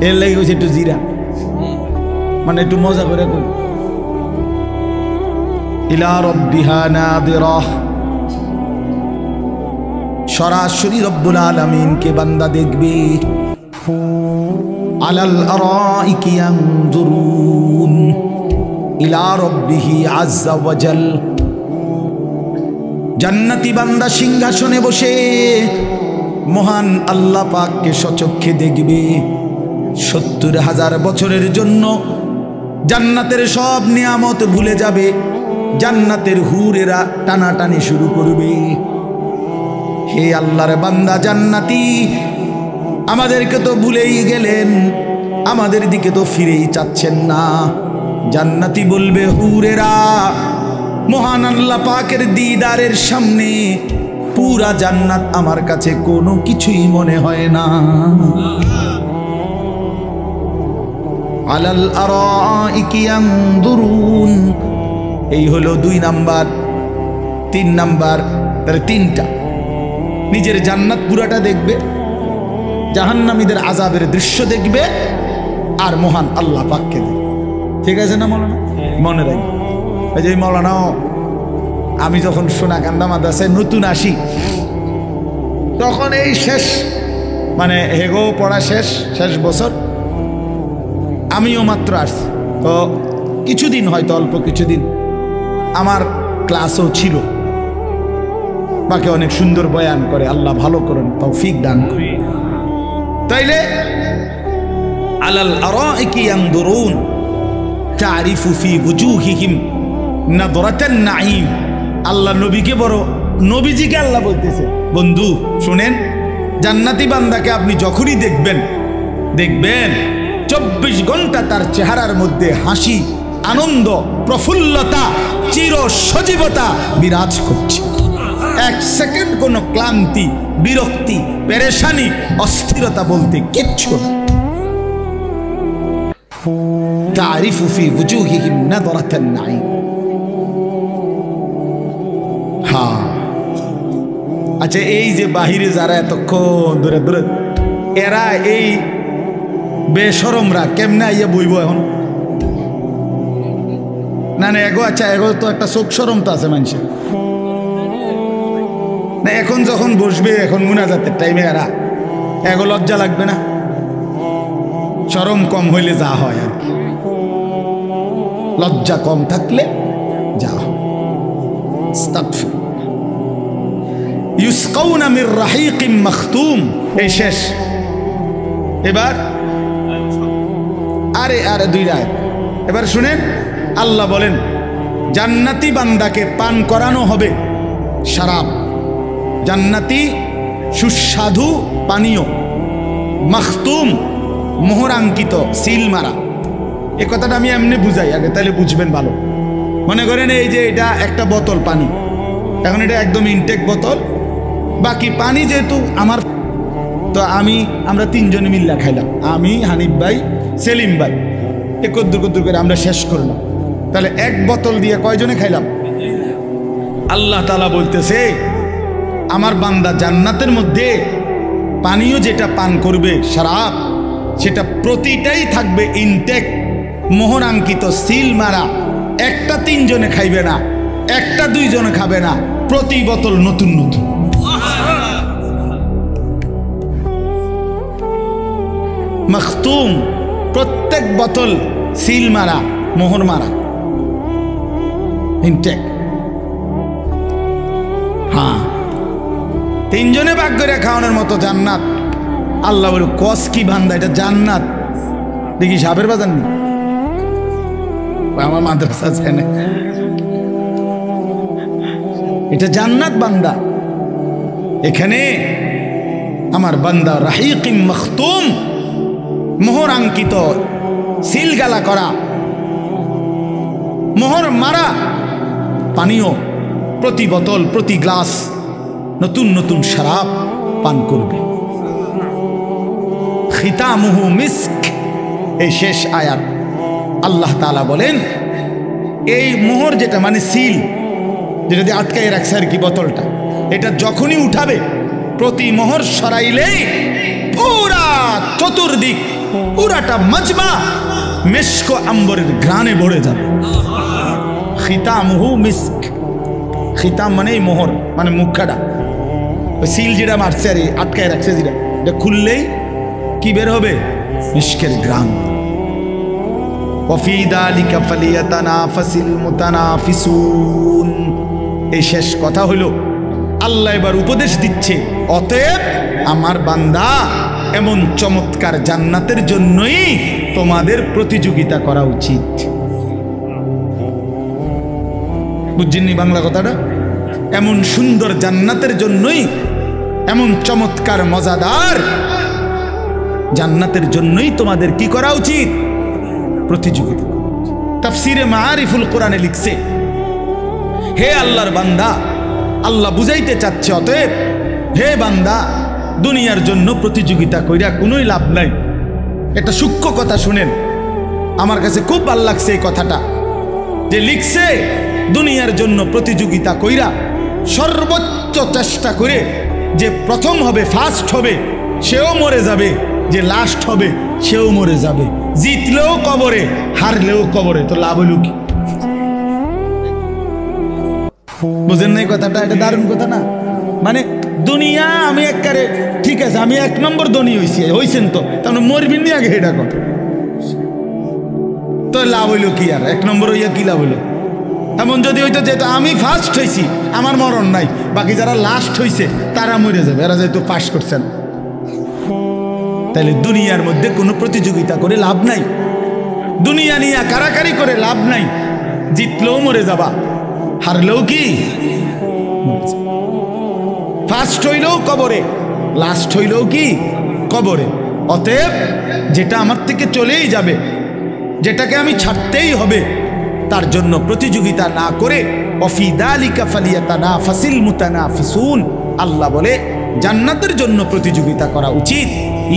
এর লাগে হচ্ছে একটু জিরা, মানে একটু মজা করে কই। ইলা রাব্বিহা নাদিরাহ, সরাসরি রব্বুল আলামিনকে বান্দা দেখবে। আলাল আরাইকি ইয়ানজুরুন ইলা রাব্বিহি আযজা ওয়া জাল। জান্নাতি বান্দা সিংহাসনে বসে মহান আল্লাহ পাককে সচক্ষে দেখবে। ৭০,০০০ বছরের জন্য জান্নাতের সব নিয়ামত ভুলে যাবে। জান্নাতের হুরেরা টানাটানি শুরু করবে। হে আল্লাহর বান্দা জান্নাতি, আমাদেরকে তো ভুলেই গেলেন, আমাদের দিকে তো ফিরেই চাচ্ছেন না। জান্নাতি বলবে, হুরেরা, মহান আল্লাহ পাকের দিদারের সামনে পুরা জান্নাত আমার কাছে কোনো কিছুই মনে হয় না। আলাল আরাইকি ইয়ানজুরুন, এই হলো ২ নাম্বার। ৩ নাম্বার, তাহলে ৩টা। নিজের জান্নাত পুরাটা দেখবে, জাহান্নামীদের আযাবের দৃশ্য দেখবে, আর মহান আল্লাহ পাককে দেখবে। ঠিক আছে না মৌলানা? মনে রাখবে। এই যে মৌলানাও, আমি যখন সোনাকান্দা মাদ্রাসায় নতুন আসি তখন এই শেষ, মানে হেগো পড়া শেষ বছর, আমিও মাত্র আসছি। তো কিছুদিন, হয়তো অল্প কিছুদিন আমার ক্লাসও ছিল। বাকি অনেক সুন্দর বয়ান করে, আল্লাহ ভালো করেন, তৌফিক দান করে। তাইলে আলাল আরাইকি ইয়ানজুরুন তারিফু ফি ওয়ুজুহিহিম নাদরাতান নাঈম। আল্লাহ নবীকে বড়, নবীজিকে আল্লাহ বলতেছে, বন্ধু শুনেন, জান্নাতি বান্দাকে আপনি যখনই দেখবেন 24 ঘন্টা তার চেহারার মধ্যে হাসি, আনন্দ, প্রফুল্লতা, চির সজীবতা বিরাজ করছে। 1 সেকেন্ড কোনো ক্লান্তি, বিরক্তি, পেরেশানি, অস্থিরতা বলতে কিচ্ছু না। তারিফু ফি ওয়ুজুহিহিম নাদরাতান নাঈম। হ্যাঁ, আচ্ছা, এই যে বাহিরে যারা এতক্ষণ ধরে ধরে, এরা এই বেশরমরা কেমনে আইয়া বইব এখন? না না, এগো, আচ্ছা, এগো তো একটা চোখ শরম তো আছে মানুষের না। এখন যখন বসবে, এখন মুনাজাতের টাইমে এরা এগো লজ্জা লাগবে না? শরম কম হইলে যা হয় আর কি, লজ্জা কম থাকলে যা হয়। আস্তাগফির। ইউসকাউনা মির রাহিকিম মাখতুম, এই শেষ। এবার আরে 2 আয়াত এবার শুনেন। আল্লাহ বলেন, জান্নাতি বান্দাকে পান করানো হবে শরাব, জান্নাতি সুস্বাদু পানীয়, মাখতুম মোহরাঙ্কিত, সিল মারা। এ কথাটা আমি এমনি বুঝাই আগে, তাহলে বুঝবেন ভালো। মনে করেন এই যে এটা একটা বোতল পানি, এখন এটা একদম ইনটেক বোতল, বাকি পানি যেহেতু আমার, তো আমরা 3 জনে মিল্লা খাইলাম, আমি, হানিফ ভাই, সেলিম ভাই, কদ্দুর করে আমরা শেষ করলাম। তাহলে 1 বোতল দিয়ে কয়জনে খাইলাম? আল্লাহ তাআলা বলতেছে, আমার বান্দা জান্নাতের মধ্যে পানীয় যেটা পান করবে শরাব, সেটা প্রতিটাই থাকবে ইনটেক, মোহরাঙ্কিত, সিল মারা। একটা 3 জনে খাইবে না, একটা 2 জনে খাবে না, প্রতি বোতল নতুন নতুন। মাখতুম, প্রত্যেক বোতল সিল মারা, মোহর মারা, ইনটেক। হ্যাঁ, 3 জনে ভাগ করে খাওয়ানোর মতো জান্নাত। আল্লাহ বলে, কস কি বান্দা, এটা জান্নাত দেখি সাপের বাজার নেই। আমার মাদ্রাসা আছে না, এটা জান্নাত বান্দা। এখানে আমার বান্দা রাহিকিম মাখতুম, মোহরাঙ্কিত, সিলগালা করা, মোহর মারা পানীয় প্রতি বোতল প্রতি গ্লাস নতুন নতুন শরাব পান করবে। খিতামুহু মিস্ক, এই শেষ আয়াত আল্লাহ তাআলা বলেন এই মোহর যেটা মানে সিল যেটা দিয়ে আটকায় রাখছে আর কি বোতলটা, এটা যখনই উঠাবে প্রতি মোহর সরাইলেই পুরা চতুর্দিক পুরাটা মাজমা মিস্ক আম্বরের ঘ্রাণে ভরে যাবে। খিতামুহু মিস্ক, খিতাম মানে এই মোহর মানে মুখাটা, সিল যেটা মারছে আর আটকায় রাখছে যেটা, এটা খুললেই কি বের হবে? মিস্কের ঘ্রাণ। ওয়াফি যালিকা ফালিয়াতানাফাসিল মুতানাফিসুন। এই শেষ কথা হলো আল্লাহ এবার উপদেশ দিচ্ছে, অতএব আমার বান্দা এমন চমৎকার জান্নাতের জন্যই তোমাদের প্রতিযোগিতা করা উচিত। বুঝছেননি বাংলা কথাটা? এমন সুন্দর জান্নাতের জন্যই, এমন চমৎকার মজাদার জান্নাতের জন্যই তোমাদের কি করা উচিত? প্রতিযোগিতা। তাফসিরে মাআরিফুল কোরআনে লিখছে, হে আল্লাহর বান্দা, আল্লাহ বুঝাইতে চাচ্ছে অতএব হে বান্দা, দুনিয়ার জন্য প্রতিযোগিতা কইরা কোনোই লাভ নাই। একটা সূক্ষ্ম কথা শুনেন, আমার কাছে খুব ভালো লাগছে এই কথাটা, যে লিখছে দুনিয়ার জন্য প্রতিযোগিতা কইরা সর্বোচ্চ চেষ্টা করে যে প্রথম হবে, ফার্স্ট হবে, সেও মরে যাবে, যে লাস্ট হবে সেও মরে যাবে। জিতলেও কবরে, হারলেও কবরে, তো লাভ হইল কি? বুঝেন নাই কথাটা? এটা দারুণ কথা না? মানে দুনিয়া আমি একবারে ঠিক আছে, আমি 1 নম্বর ধনী হইছেন তো তাহলে মরবিন নি আগে এটা কথা, তো লাভ হইল কি? আর 1 নম্বর হইয়া কি লাভ হইল? এমন যদি হইতো যেহেতু আমি ফার্স্ট হয়েছি আমার মরণ নাই, বাকি যারা লাস্ট হয়েছে তারা মরে যাবে, এরা যেহেতু পাস করছেন। তাহলে দুনিয়ার মধ্যে কোনো প্রতিযোগিতা করে লাভ নাই, দুনিয়া নিয়ে কারাকারি করে লাভ নাই। জিতলেও মরে যাবা, হারলেও কি ফার্স্ট হইলেও কবরে, লাস্ট হইলেও কি কবরে। অতএব যেটা আমার থেকে চলেই যাবে, যেটাকে আমি ছাড়তেই হবে, তার জন্য প্রতিযোগিতা না করে ওয়াফি যালিকা ফালিয়াতানাফাসিল মুতানাফিসুন, আল্লাহ বলে জান্নাতের জন্য প্রতিযোগিতা করা উচিত।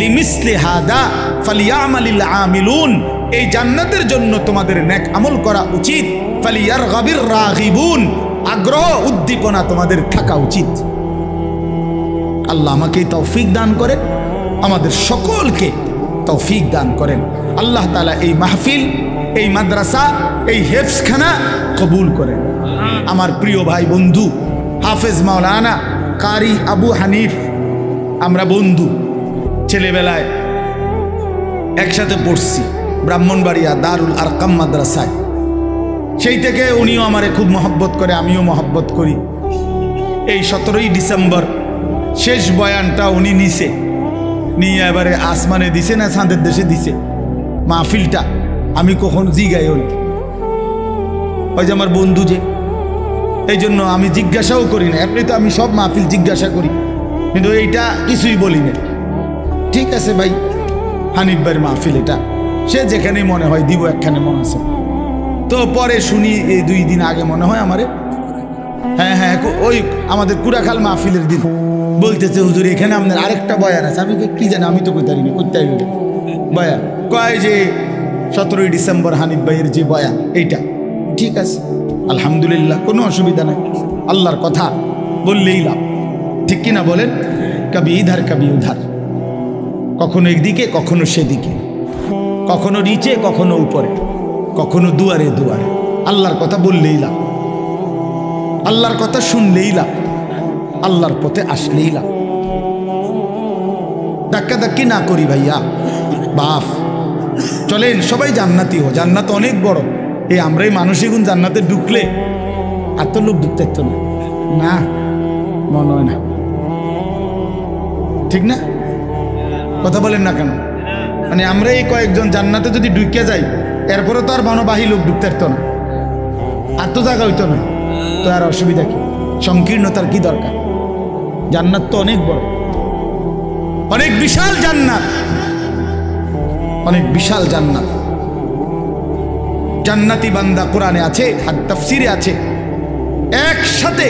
লিমিসলি হাদা ফালিয়ামালিল আমিলুন, এই জান্নাতের জন্য তোমাদের নেক আমল করা উচিত। ফালিয়ারগাবির রাগিবুন, আগ্রহ উদ্দীপনা তোমাদের থাকা উচিত। আল্লাহ আমাকে তৌফিক দান করেন, আমাদের সকলকে তৌফিক দান করেন। আল্লাহ তাআলা এই মাহফিল, এই মাদ্রাসা, এই হেফজখানা কবুল করেন। আমার প্রিয় ভাই বন্ধু হাফেজ মাওলানা কারি আবু হানিফ, আমরা বন্ধু, ছেলেবেলায় একসাথে পড়ছি ব্রাহ্মণবাড়িয়া দারুল আরকাম মাদ্রাসায়। সেই থেকে উনিও আমারে খুব মহব্বত করে, আমিও মহব্বত করি। এই 17ই ডিসেম্বর শেষ বয়ানটা উনি নিছে, নিয়ে এবারে আসমানে দিছে না চাঁদের দেশে দিছে মাহফিলটা। আমি কখন জিগাইও না, ওই যে আমার বন্ধু যে, এই জন্য আমি জিজ্ঞাসাও করি না। এমনি তো আমি সব মাহফিল জিজ্ঞাসা করি, কিন্তু এইটা কিছুই বলি না। ঠিক আছে ভাই, হানিফ ভাইয়ের মাহফিল এটা, সে যেখানে মনে হয় দিব, একখানে মনে আছে। তো পরে শুনি এই 2 দিন আগে মনে হয় আমারে, হ্যাঁ হ্যাঁ ওই আমাদের কুড়াখাল মাহফিলের দিন বলতেছে, হুজুর এখানে আপনার আরেকটা বয়ান আছে। আমি কি জানি, আমি তো কইতারি না, কোথায় বয়ান কয় যে 17ই ডিসেম্বর হানিফ ভাইয়ের যে বয়ান এইটা। ঠিক আছে, আলহামদুলিল্লাহ, কোনো অসুবিধা নাই। আল্লাহর কথা বললেই লাভ, ঠিক কিনা বলেন? কবি ইধার কবি উধার, কখনো একদিকে কখনো সেদিকে, কখনো নিচে কখনো উপরে, কখনো দুয়ারে দুয়ারে। আল্লাহর কথা বললেই লাভ, আল্লাহর কথা শুনলেই লাভ, আল্লাহর পথে আসলেই লাভ। ধাক্কা ধাক্কি না করি ভাইয়া বাপ, চলেন সবাই জান্নাতি হো। জান্নাত অনেক বড়, এই আমরাই মানুষই গুণ জান্নাতে ঢুকলে আর তো লোক ঢুকতে তো না, মনে হয় না, ঠিক না? কথা বলেন না কেন? মানে আমরা এই কয়েকজন জান্নাতে যদি ঢুকে যাই, এরপরে তো আর বনবাহী লোক ঢুকতে পারতো না, আর তো জায়গা হইতো না, তো আর অসুবিধা কি? সংকীর্ণতার কি দরকার? জান্নাত তো অনেক বড়, অনেক বিশাল জান্নাত, অনেক বিশাল জান্নাত। জান্নাতি বান্দা কোরআনে আছে আর তাফসিরে আছে, একসাথে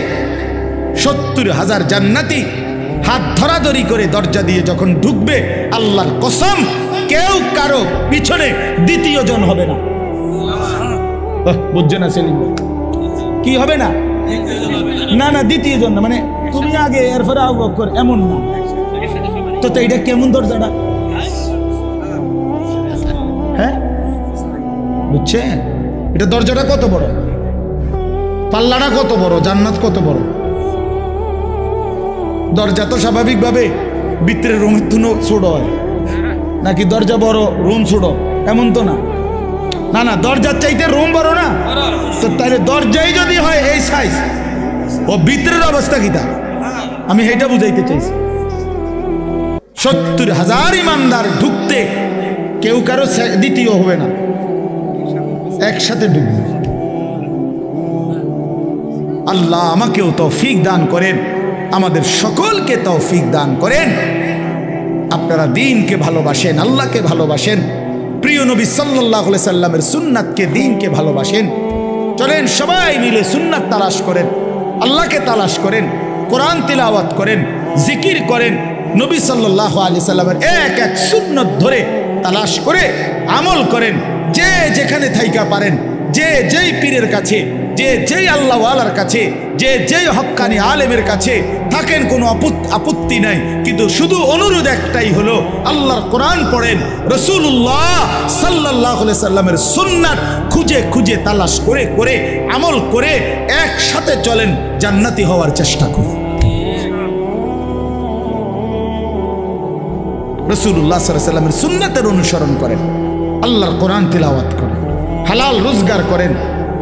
70,000 জান্নাতি হাত ধরাধরি করে দরজা দিয়ে যখন ঢুকবে, আল্লাহর কসম কেউ কারো পিছনে দ্বিতীয় জন হবে না। বুঝছে না সেলিম? কি হবে না? না না, দ্বিতীয় জন না, মানে তুমি আগে এরপরে আবু বকর, এমন না তো। এটা কেমন দরজাটা? হ্যাঁ বুঝছেন? এটা দরজাটা কত বড়, পাল্লাটা কত বড়, জান্নাত কত বড়। দরজা তো স্বাভাবিকভাবে ভিতরের রুমের তুনো ছোট হয় নাকি দরজা বড় রুম ছোট? এমন তো না। না না, দরজার চাইতে রুম বড় না তো? তাহলে দরজাই যদি হয় এই সাইজ, ও ভিতরের অবস্থা কি তা? আমি এইটা বুঝাইতে চাইছি। 70,000 ইমানদার ঢুকতে কেউ কারো দ্বিতীয় হবে না, একসাথে ঢুকবে। আল্লাহ আমাকেও তৌফিক দান করেন, আমাদের সকলকে তৌফিক দান করেন। আপনারা দ্বীনকে ভালোবাসেন, আল্লাহকে ভালোবাসেন, প্রিয় নবী সাল্লাল্লাহু আলাইহি সাল্লামের সুন্নাতকে, দ্বীনকে ভালোবাসেন। চলেন সবাই মিলে সুন্নাত তালাশ করেন, আল্লাহকে তালাশ করেন, কোরআন তিলাওয়াত করেন, জিকির করেন, নবী সাল্লাল্লাহু আলাইহি সাল্লামের এক এক সুন্নাত ধরে তালাশ করে আমল করেন। যে যেখানে থাইকা পারেন, যে যেই পীরের কাছে, যে যেই আল্লাহওয়ালার কাছে, যে যেই হক্কানি আলেমের কাছে থাকেন, কোনো আপত্তি নাই। কিন্তু শুধু অনুরোধ একটাই হলো, আল্লাহর কোরআন পড়েন, রাসূলুল্লাহ সাল্লাল্লাহু আলাইহি সাল্লামের সুন্নাত খুঁজে খুঁজে তালাশ করে করে আমল করে একসাথে চলেন, জান্নাতি হওয়ার চেষ্টা করুন। রাসূলুল্লাহ সাল্লাল্লাহু আলাইহি সাল্লামের সুন্নাতের অনুসরণ করেন, আল্লাহর কোরআন তিলাওয়াত করেন, হালাল রোজগার করেন,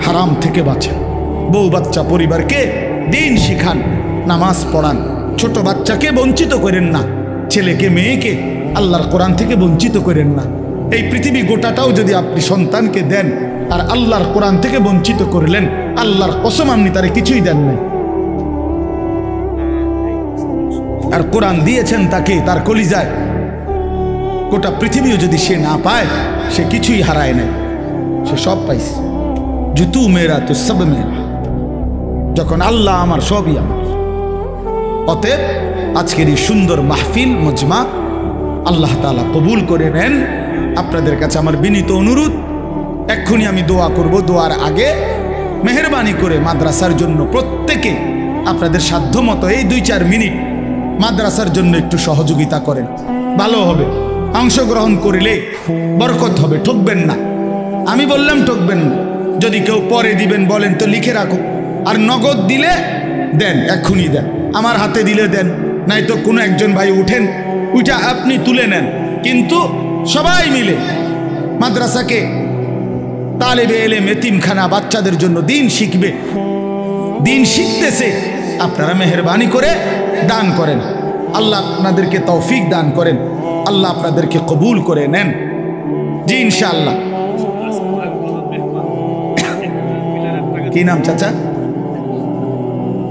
হারাম থেকে বাঁচেন, বউ বাচ্চা পরিবারকে দিন শিখান, নামাজ পড়ান, ছোট বাচ্চাকে বঞ্চিত করেন না, ছেলেকে মেয়েকে আল্লাহর কোরআন থেকে বঞ্চিত করেন না। এই পৃথিবী গোটাটাও যদি আপনি সন্তানকে দেন আর আল্লাহর কোরআন থেকে বঞ্চিত করলেন, আল্লাহর কসম আপনি তারে কিছুই দেন নাই। আর কোরআন দিয়েছেন তাকে, তার কলিজায়, গোটা পৃথিবীও যদি সে না পায়, সে কিছুই হারায় নাই, সে সব পাইছে। জুতু মেরা তো সব মেরা, যখন আল্লাহ আমার, সবই আমার। অতএব আজকের এই সুন্দর মাহফিল মজমা আল্লাহ তাআলা কবুল করে নেন। আপনাদের কাছে আমার বিনীত অনুরোধ, এক্ষুনি আমি দোয়া করব, দোয়ার আগে মেহেরবানি করে মাদ্রাসার জন্য প্রত্যেকে আপনাদের সাধ্য মতো এই 2-4 মিনিট মাদ্রাসার জন্য একটু সহযোগিতা করেন, ভালো হবে। অংশগ্রহণ করিলে বরকত হবে, ঠকবেন না। আমি বললাম ঠকবেন না। যদি কেউ পরে দিবেন বলেন তো লিখে রাখো, আর নগদ দিলে দেন, এক্ষুনি দেন, আমার হাতে দিলে দেন, নাই তো কোনো একজন ভাই উঠেন, ওইটা আপনি তুলে নেন। কিন্তু সবাই মিলে মাদ্রাসাকে, তালেবে এলেম, এতিমখানা, বাচ্চাদের জন্য দিন শিখবে, দিন শিখতেছে, আপনারা মেহেরবানি করে দান করেন। আল্লাহ আপনাদেরকে তৌফিক দান করেন, আল্লাহ আপনাদেরকে কবুল করে নেন। জি ইনশাআল্লাহ। কি নাম চাচা?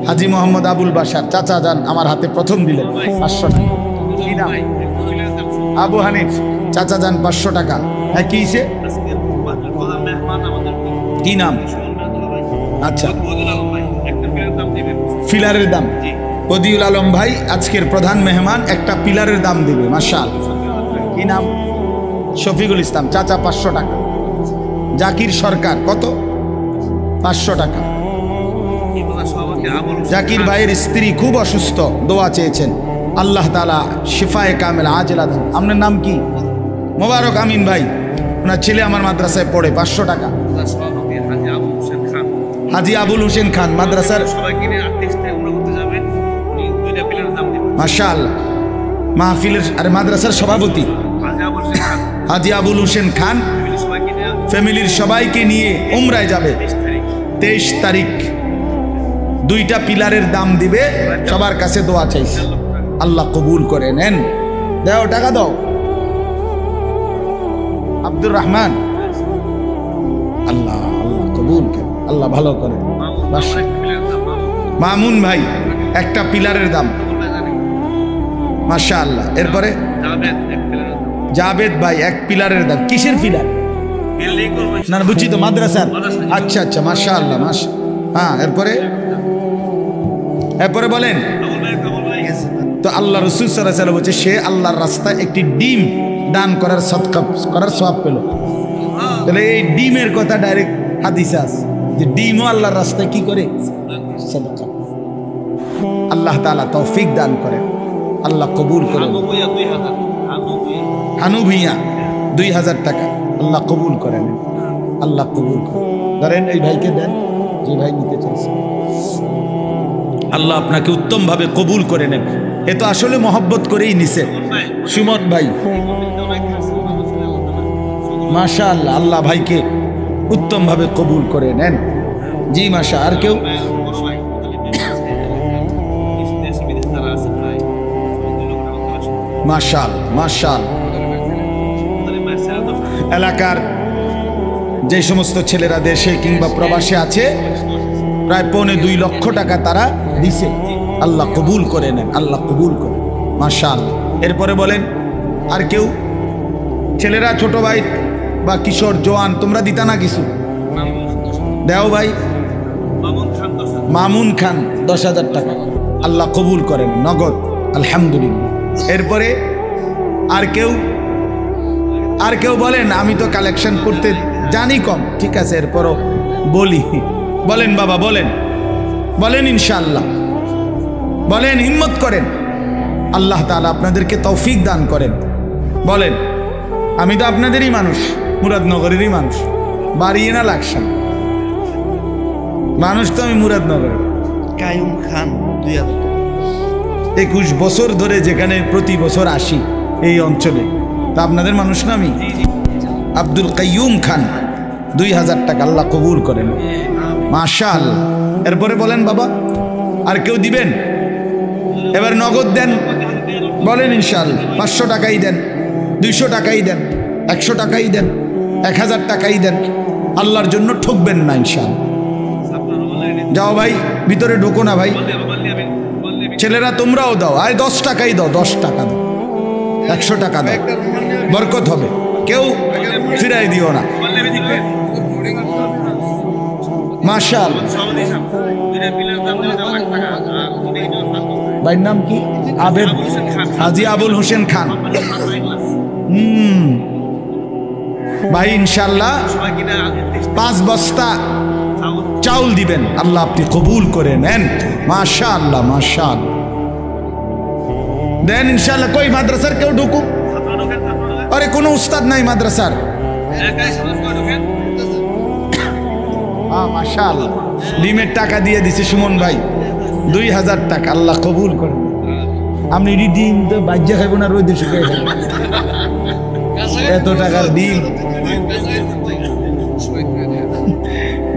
হাজি মোহাম্মদ আবুল বাশার চাচা যান, আমার হাতে প্রথম দিলেন 500 টাকা। কি নাম? আবু হানিফ চাচা যান 500 টাকা। হ্যাঁ, কি হইছে? কি নাম? আচ্ছা, ফিলারের দাম। বদিউল আলম ভাই আজকের প্রধান মেহমান, একটা পিলারের দাম দিবে। মাশাআল্লাহ। কি নাম? শফিকুল ইসলাম চাচা 500 টাকা। জাকির সরকার কত? 500 টাকা। জাকির ভাইয়ের স্ত্রী খুব অসুস্থ, দোয়া চেয়েছেন, আল্লাহ তাআলা শিফায়ে কামেল আজেলা দেন। আপনার নাম কি? মোবারক আমিন ভাই, ওনার ছেলে আমার মাদ্রাসায় পড়ে, 500 টাকা। হাজি আবুল হোসেন খান মাদ্রাসার, মাশাআল্লাহ, মাহফিলের আর মাদ্রাসার সভাপতি হাজি আবুল হোসেন খান ফ্যামিলির সবাইকে নিয়ে উমরায় যাবে 23 তারিখ। 2টা পিলারের দাম দিবে, সবার কাছে দোয়া চাইছে, আল্লাহ কবুল করে নেন। দাও টাকা দাও। আব্দুর রহমান, আল্লাহ আল্লাহ কবুল করে, আল্লাহ ভালো করে। মামুন ভাই একটা পিলারের দাম, মাশাআল্লাহ। এরপরে জাবেদ ভাই এক পিলারের দাম। কিসের পিলার? না বুঝছি তো, মাদ্রাসার। আচ্ছা আচ্ছা, মাশাআল্লাহ, হ্যাঁ, এরপরে এরপরে বলেন তো আল্লাহ রাসূল সাল্লাল্লাহু আলাইহি ওয়াসাল্লাম বলছে সে আল্লাহর রাস্তায় একটি ডিম দান করার সদকা করার সওয়াব পেল। তাহলে এই ডিমের কথা ডাইরেক্ট হাদিসে আছে যে ডিমও আল্লাহর রাস্তায় কি করে সদকা। আল্লাহ তাআলা তৌফিক দান করেন, আল্লাহ কবুল করেন। হানু ভুঁইয়া 2000 টাকা আল্লাহ কবুল করেন, আল্লাহ কবুল করেন। ধরেন এই ভাইকে দেন, যে ভাই নিতে চাইছে, আল্লাহ আপনাকে উত্তম ভাবে কবুল করে নেন। এ তো আসলে মহব্বত করেই নিছে সুমন ভাই, মাশাআল্লাহ। আল্লাহ ভাইকে উত্তম ভাবে কবুল করে নেন। জি মাশা। আর কেউ? মাশাআল্লাহ মাশাআল্লাহ। এলাকার যে সমস্ত ছেলেরা দেশে কিংবা প্রবাসে আছে প্রায় 2.25 লক্ষ টাকা তারা দিছে। আল্লাহ কবুল করে নেন, আল্লাহ কবুল করে, মাশাআল্লাহ। এরপরে বলেন আর কেউ? ছেলেরা, ছোট ভাই বা কিশোর জওয়ান, তোমরা দিতা না কিছু? দেও ভাই। মামুন খান 10,000 টাকা আল্লাহ কবুল করেন, নগদ, আলহামদুলিল্লাহ। এরপরে আর কেউ? আর কেউ বলেন? আমি তো কালেকশন করতে জানি কম, ঠিক আছে, এরপরও বলি। বলেন বাবা, বলেন, বলেন ইনশাআল্লাহ, বলেন, হিম্মত করেন। আল্লাহ তাআলা আপনাদেরকে তৌফিক দান করেন। বলেন। আমি তো আপনাদেরই মানুষ, মুরাদনগরেরই মানুষ, বাড়িয়ে না লাগসাম মানুষ তো আমি মুরাদনগরের। কায়ুম খান 21 বছর ধরে যেখানে প্রতি বছর আসি এই অঞ্চলে, তা আপনাদের মানুষ না আমি? আব্দুল কাইয়ুম খান 2000 টাকা আল্লাহ কবুল করেন, মাশাআল্লাহ। এরপরে বলেন বাবা, আর কেউ দিবেন? এবার নগদ দেন, বলেন ইনশাআল্লাহ। 500 টাকাই দেন, 200 টাকাই দেন, 100 টাকাই দেন, 1000 টাকাই দেন, আল্লাহর জন্য ঠকবেন না ইনশাআল্লাহ। যাও ভাই, ভিতরে ঢোকো না ভাই। ছেলেরা তোমরাও দাও, আয় 10 টাকাই দাও, 10 টাকা দাও, 100 টাকা দাও, বরকত হবে, কেউ ফিরাই দিও না, মাশাআল্লাহ। ভাইয়ের নাম কি? আবেদ, হাজি আবুল হোসেন খান। ভাই ইনশাআল্লাহ 5 বস্তা চাউল দিবেন, আল্লাহ আপনি কবুল করে নেন, মাশাআল্লাহ মাশাআল্লাহ। দেন ইনশাআল্লাহ। কই মাদ্রাসার কেউ ঢুকুক? আরে কোনো উস্তাদ নাই মাদ্রাসার? মাশাআল্লাহ। ডিমের টাকা দিয়ে দিছে সুমন ভাই 2000 টাকা, আল্লাহ কবুল করে। আপনি ডিম তো বাজ্যা খাইব না, রোদে শুকিয়ে খাইব, এত টাকার ডিম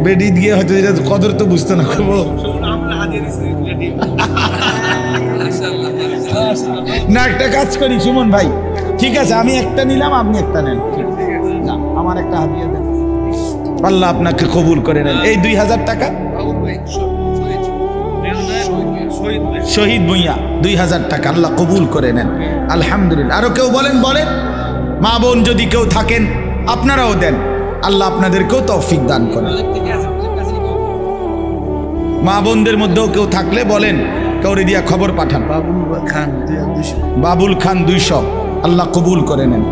বেডি দিয়ে হয়তো এটা কদর তো বুঝতে না করবো না। একটা কাজ করি সুমন ভাই, ঠিক আছে, আমি একটা নিলাম, আপনি একটা নেন, আমার একটা হাদিয়া দেন, আল্লাহ আপনাকে কবুল করে নেন। এই 2000 টাকা শহীদ ভুঁইয়া 2000 টাকা আল্লাহ কবুল করে নেন, আলহামদুলিল্লাহ। আরো কেউ বলেন? বলেন। মা বোন যদি কেউ থাকেন আপনারাও দেন, আল্লাহ আপনাদেরকেও তৌফিক দান করেন। মা বোনদের মধ্যেও কেউ থাকলে বলেন, কাউরে দিয়া খবর পাঠান। বাবুল খান 200 আল্লাহ কবুল করে নেন।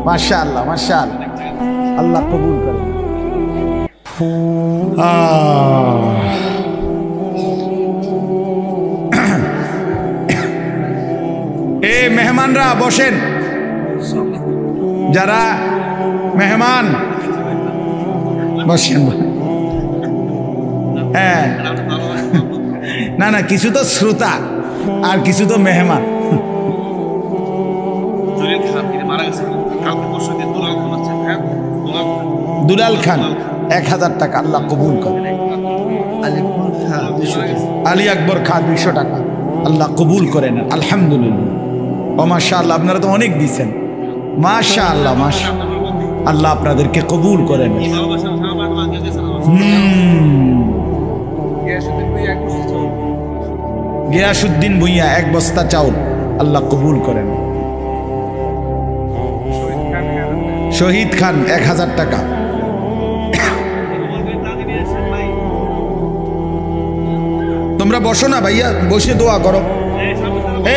মাশাআল্লাহ মাশাআল্লাহ, আল্লাহ কবুল করেন। এ মেহমানরা বসেন, যারা মেহমান বসেন। হ্যাঁ, না না, কিছু তো শ্রোতা আর কিছু তো মেহমান। দুলাল খান 1000 টাকা আল্লাহ কবুল করেন। আলী আকবর খান 200 টাকা আল্লাহ কবুল করেন, আলহামদুলিল্লাহ। ও মাশাআল্লাহ, আপনারা তো অনেক দিচ্ছেন, মাশাআল্লাহ মাশাআল্লাহ, আল্লাহ আপনাদেরকে কবুল করেন। গিয়াসউদ্দিন ভুঁইয়া 1 বস্তা চাউল আল্লাহ কবুল করেন। শহীদ খান 1000 টাকা। তোমরা বসো না ভাইয়া, বসে দোয়া করো।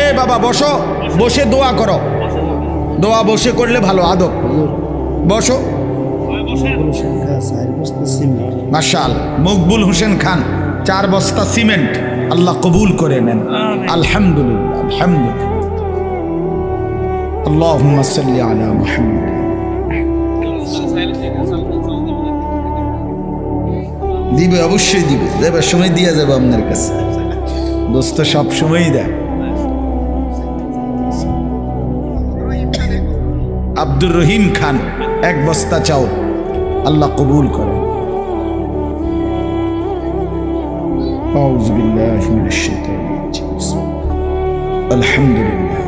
এ বাবা বসো, বসে দোয়া করো। দোয়া বসে করলে ভালো আদব। বসো। মাশাআল্লাহ, মকবুল হোসেন খান 4 বস্তা সিমেন্ট, আল্লাহ কবুল করে নেন। আলহামদুলিল্লাহ, আলহামদুলিল্লাহ। আল্লাহুম্মা সাল্লি আলা মুহাম্মাদ। দিবে, অবশ্যই দিবে, দেবার সময় দিয়ে যাবে আপনার কাছে। দোস্ত সব সময়ই দেয়। আব্দুর রহিম খান 1 বস্তা চাও, আল্লাহ কবুল করেন। আউযু বিল্লাহি মিনাশ শাইতানির রাজিম। আলহামদুলিল্লাহ।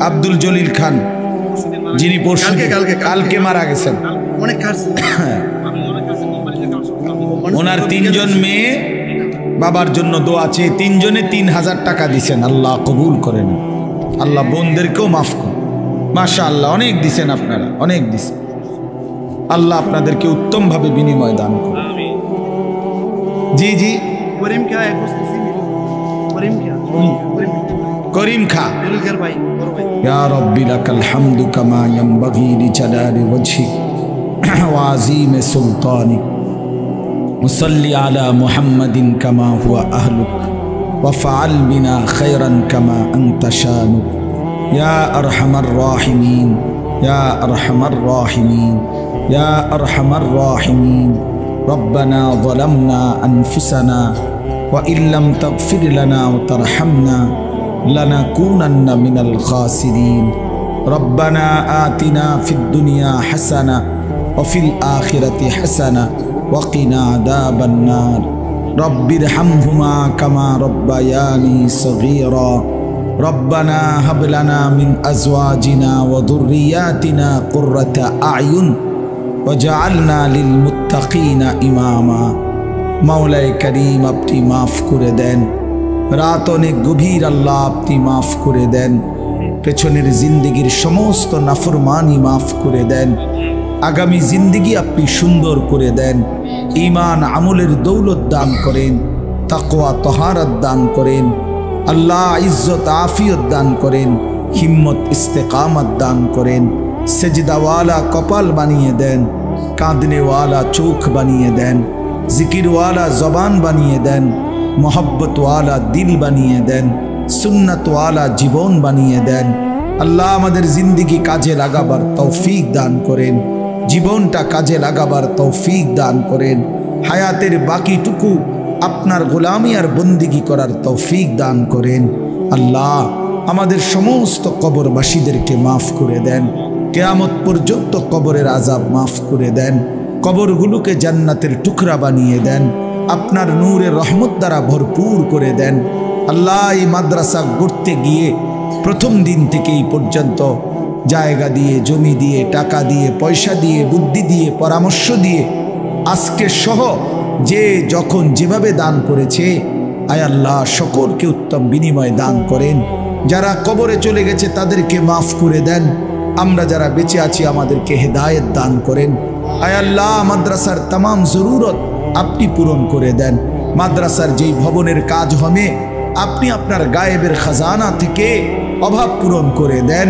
আব্দুল জলিল খান, যিনি পরশু কালকে মারা গেছেন, ওনার 3 জন মেয়ে বাবার জন্য দোয়া চেয়ে 3 জনে 3000 টাকা দিছেন, আল্লাহ কবুল করেন। আল্লাহ বোনদেরকেও মাফ করুন। মাশাআল্লাহ, অনেক দিছেন আপনারা, অনেক দিছেন। আল্লাহ আপনাদেরকে উত্তম ভাবে বিনিময় দান করুন। জি জি, করিম খা। ইয়া রব্বি লাকাল হামদু কামা ইয়ানবাগি লিজালালি ওয়াজহিক ওয়া আযীমি সুলতানিক। মুসাল্লি আলা মুহাম্মাদিন কামা হুয়া আহলুক ওয়া ফাআল বিনা খায়রান কামা আনতা শানুক। ইয়া আরহামার রাহিমিন, ইয়া আরহামার রাহিমিন, ইয়া আরহামার রাহিমিন। রব্বানা যালামনা আনফুসানা ওয়া ইল্লাম তাগফির লানা ওয়া তারহামনা লানাকুনান্না মিনাল খাসিরিন। রব্বানা আতিনা ফিদ দুনিয়া হাসানা ওয়া ফিল আখিরাতি হাসানা ওয়া কিনা আযাবান নার। রব্বিরহামহুমা কামা রব্বায়ানি সগীরা। রব্বানা হাব লানা মিন আজওয়াজিনা ওয়া যুররিয়াতিনা কুররাতা আ'য়ুন ওয়াজআলনা লিল মুত্তাকিনা ইমামা। মাওলায়ে কারীম, আপনি মাফ করে দেন। রাত অনেক গভীর, আল্লাহ আপনি মাফ করে দেন। পেছনের জিন্দেগির সমস্ত নাফরমানি মাফ করে দেন। আগামী জিন্দেগি আপনি সুন্দর করে দেন। ঈমান আমলের দৌলত দান করেন, তাকওয়া তহারত দান করেন। আল্লাহ ইজ্জত আফিয়ত দান করেন, হিম্মত ইস্তেকামত দান করেন। সেজদাওয়ালা কপাল বানিয়ে দেন, কাঁদনেওয়ালা চোখ বানিয়ে দেন, জিকিরওয়ালা জবান বানিয়ে দেন, মোহব্বতওয়ালা দিল বানিয়ে দেন, সুন্নতওয়ালা জীবন বানিয়ে দেন। আল্লাহ আমাদের জিন্দেগি কাজে লাগাবার তৌফিক দান করেন, জীবনটা কাজে লাগাবার তৌফিক দান করেন। হায়াতের বাকিটুকু আপনার গোলামি আর বন্দিগি করার তৌফিক দান করেন। আল্লাহ আমাদের সমস্ত কবরবাসীদেরকে মাফ করে দেন। কিয়ামত পর্যন্ত কবরের আযাব মাফ করে দেন। কবরগুলোকে জান্নাতের টুকরা বানিয়ে দেন। আপনার নূরের রহমত দ্বারা ভরপুর করে দেন। আল্লাহ এই মাদ্রাসা গড়তে গিয়ে প্রথম দিন থেকে এই পর্যন্ত জায়গা দিয়ে, জমি দিয়ে, টাকা দিয়ে, পয়সা দিয়ে, বুদ্ধি দিয়ে, পরামর্শ দিয়ে, আজকে সহ যে যখন যেভাবে দান করেছে, আয় আল্লাহ সকলকে উত্তম বিনিময় দান করেন। যারা কবরে চলে গেছে তাদেরকে মাফ করে দেন। আমরা যারা বেঁচে আছি আমাদেরকে হেদায়েত দান করেন। আয় আল্লাহ মাদ্রাসার तमाम জরুরত আপনি পূরণ করে দেন। মাদ্রাসার যেই ভবনের কাজ হবে আপনি আপনার গায়েবের খাজানা থেকে অভাব পূরণ করে দেন।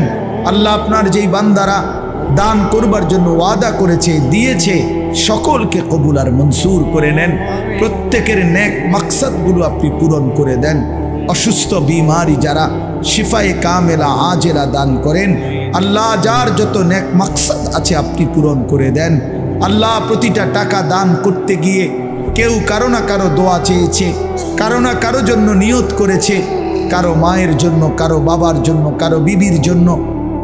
আল্লাহ আপনার যেই বান্দারা দান করবার জন্য ওয়াদা করেছে, দিয়েছে, সকলকে কবুল আর মনসুর করে নেন। প্রত্যেকের নেক মাকসাদগুলো আপনি পূরণ করে দেন। অসুস্থ বিমারি যারা শিফায়ে কামেলা আজেলা দান করেন। আল্লাহ যার যত নেক মাকসাদ আছে আপনি পূরণ করে দেন। আল্লাহ প্রতিটা টাকা দান করতে গিয়ে কেউ কারো না কারো দোয়া চেয়েছে, কারো না কারো জন্য নিয়ত করেছে, কারো মায়ের জন্য, কারো বাবার জন্য, কারো বিবির জন্য,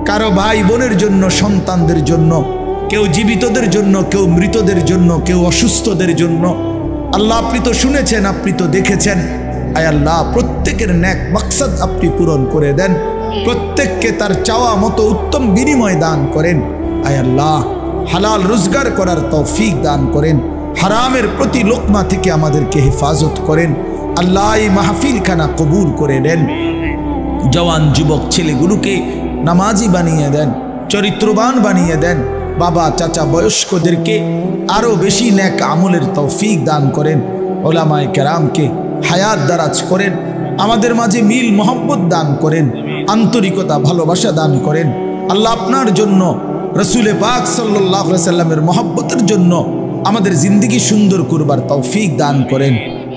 কারো ভাই বোনের জন্য, সন্তানদের জন্য, কেউ জীবিতদের জন্য, কেউ মৃতদের জন্য, কেউ অসুস্থদের জন্য। আল্লাহ আপনি তো শুনেছেন, আপনি তো দেখেছেন। আয় আল্লাহ প্রত্যেকের নেক মাকসাদ আপনি পূরণ করে দেন। প্রত্যেককে তার চাওয়া মতো উত্তম বিনিময় দান করেন। আয় আল্লাহ হালাল রোজগার করার তৌফিক দান করেন। হারামের প্রতি লোকমা থেকে আমাদেরকে হেফাজত করেন। আল্লাহ এই মাহফিল খানা কবুল করে নেন। জওয়ান যুবক ছেলেগুলোকে নামাজি বানিয়ে দেন, চরিত্রবান বানিয়ে দেন। বাবা চাচা বয়স্কদেরকে আরো বেশি নেক আমলের তৌফিক দান করেন। ওলামায়ে কেরামকে হায়াত দারাজ করেন। আমাদের মাঝে মিল মোহব্বত দান করেন, আন্তরিকতা ভালোবাসা দান করেন। আল্লাহ আপনার জন্য, রসুলে পাক সাল্লাল্লাহু আলাইহি সাল্লামের মহব্বতের জন্য আমাদের জিন্দেগি সুন্দর করবার তৌফিক দান করেন।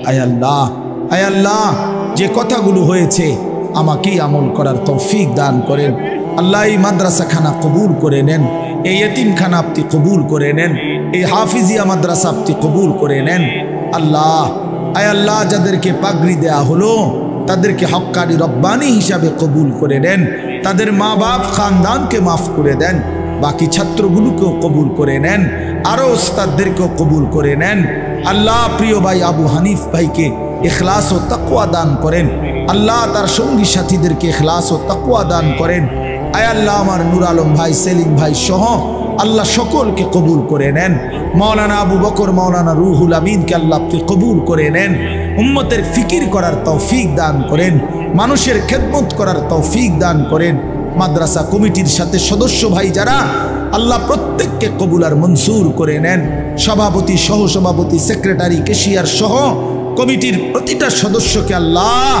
আয় আল্লাহ, আয় আল্লাহ, যে কথাগুলো হয়েছে আমাকেই আমল করার তৌফিক দান করেন। আল্লাহ এই মাদ্রাসা খানা কবুল করে নেন, এই এতিমখানা আপনি কবুল করে নেন, এই হাফিজিয়া মাদ্রাসা আপনি কবুল করে নেন। আল্লাহ, আয় আল্লাহ, যাদেরকে পাগড়ি দেয়া হলো তাদেরকে হক্কানি রব্বানি হিসাবে কবুল করে নেন। তাদের মা বাপ খানদানকে মাফ করে দেন। বাকি ছাত্রগুলোকেও কবুল করে নেন, আরো ওস্তাদদেরকেও কবুল করে নেন। আল্লাহ প্রিয় ভাই আবু হানিফ ভাইকে ইখলাস ও তাকওয়া দান করেন। আল্লাহ তার সঙ্গী সাথীদেরকে ইখলাস ও তাকওয়া দান করেন। আয় আল্লাহ আমার নূর আলম ভাই, সেলিম ভাই সহ আল্লাহ সকলকে কবুল করে নেন। মাওলানা আবু বকর, মাওলানা রুহুল আমিনকে আল্লাহ আপনি কবুল করে নেন। উম্মতের ফিকির করার তৌফিক দান করেন, মানুষের খেদমত করার তৌফিক দান করেন। মাদ্রাসা কমিটির সাথে সদস্য ভাই যারা, আল্লাহ প্রত্যেককে কবুল আর মনসুর করে নেন। সভাপতি, সহসভাপতি, সেক্রেটারি, ক্যাশিয়ার সহ কমিটির প্রতিটা সদস্যকে আল্লাহ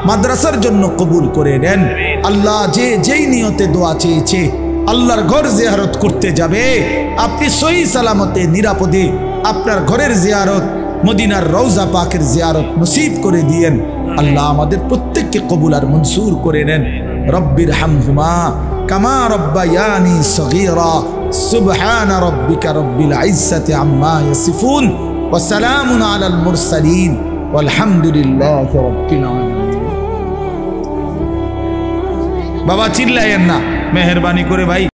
মাদ্রাসার জন্য কবুল করে নেন। আল্লাহ যে যেই নিয়তে দোয়া চেয়েছে আল্লাহর ঘর জিয়ারত করতে যাবে, আপনি সহি সালামতে নিরাপদে আপনার ঘরের জিয়ারত, মদিনার রওজা পাকের জিয়ারত নসিব করে দিয়েন। আল্লাহ আমাদের প্রত্যেককে কবুল আর মনসুর করে নেন। রব্বির হামহুমা কামা রব্বায়ানি সগীরা। সুবহান রাব্বিকা রব্বিল ইজ্জাতি আম্মা ইয়াসিফুন ওয়া সালামুন আলাল মুরসালিন ওয়ালহামদুলিল্লাহি রাব্বিল আলামিন। বাবা চিল্লায়েন না, মেহেরবানি করে ভাই।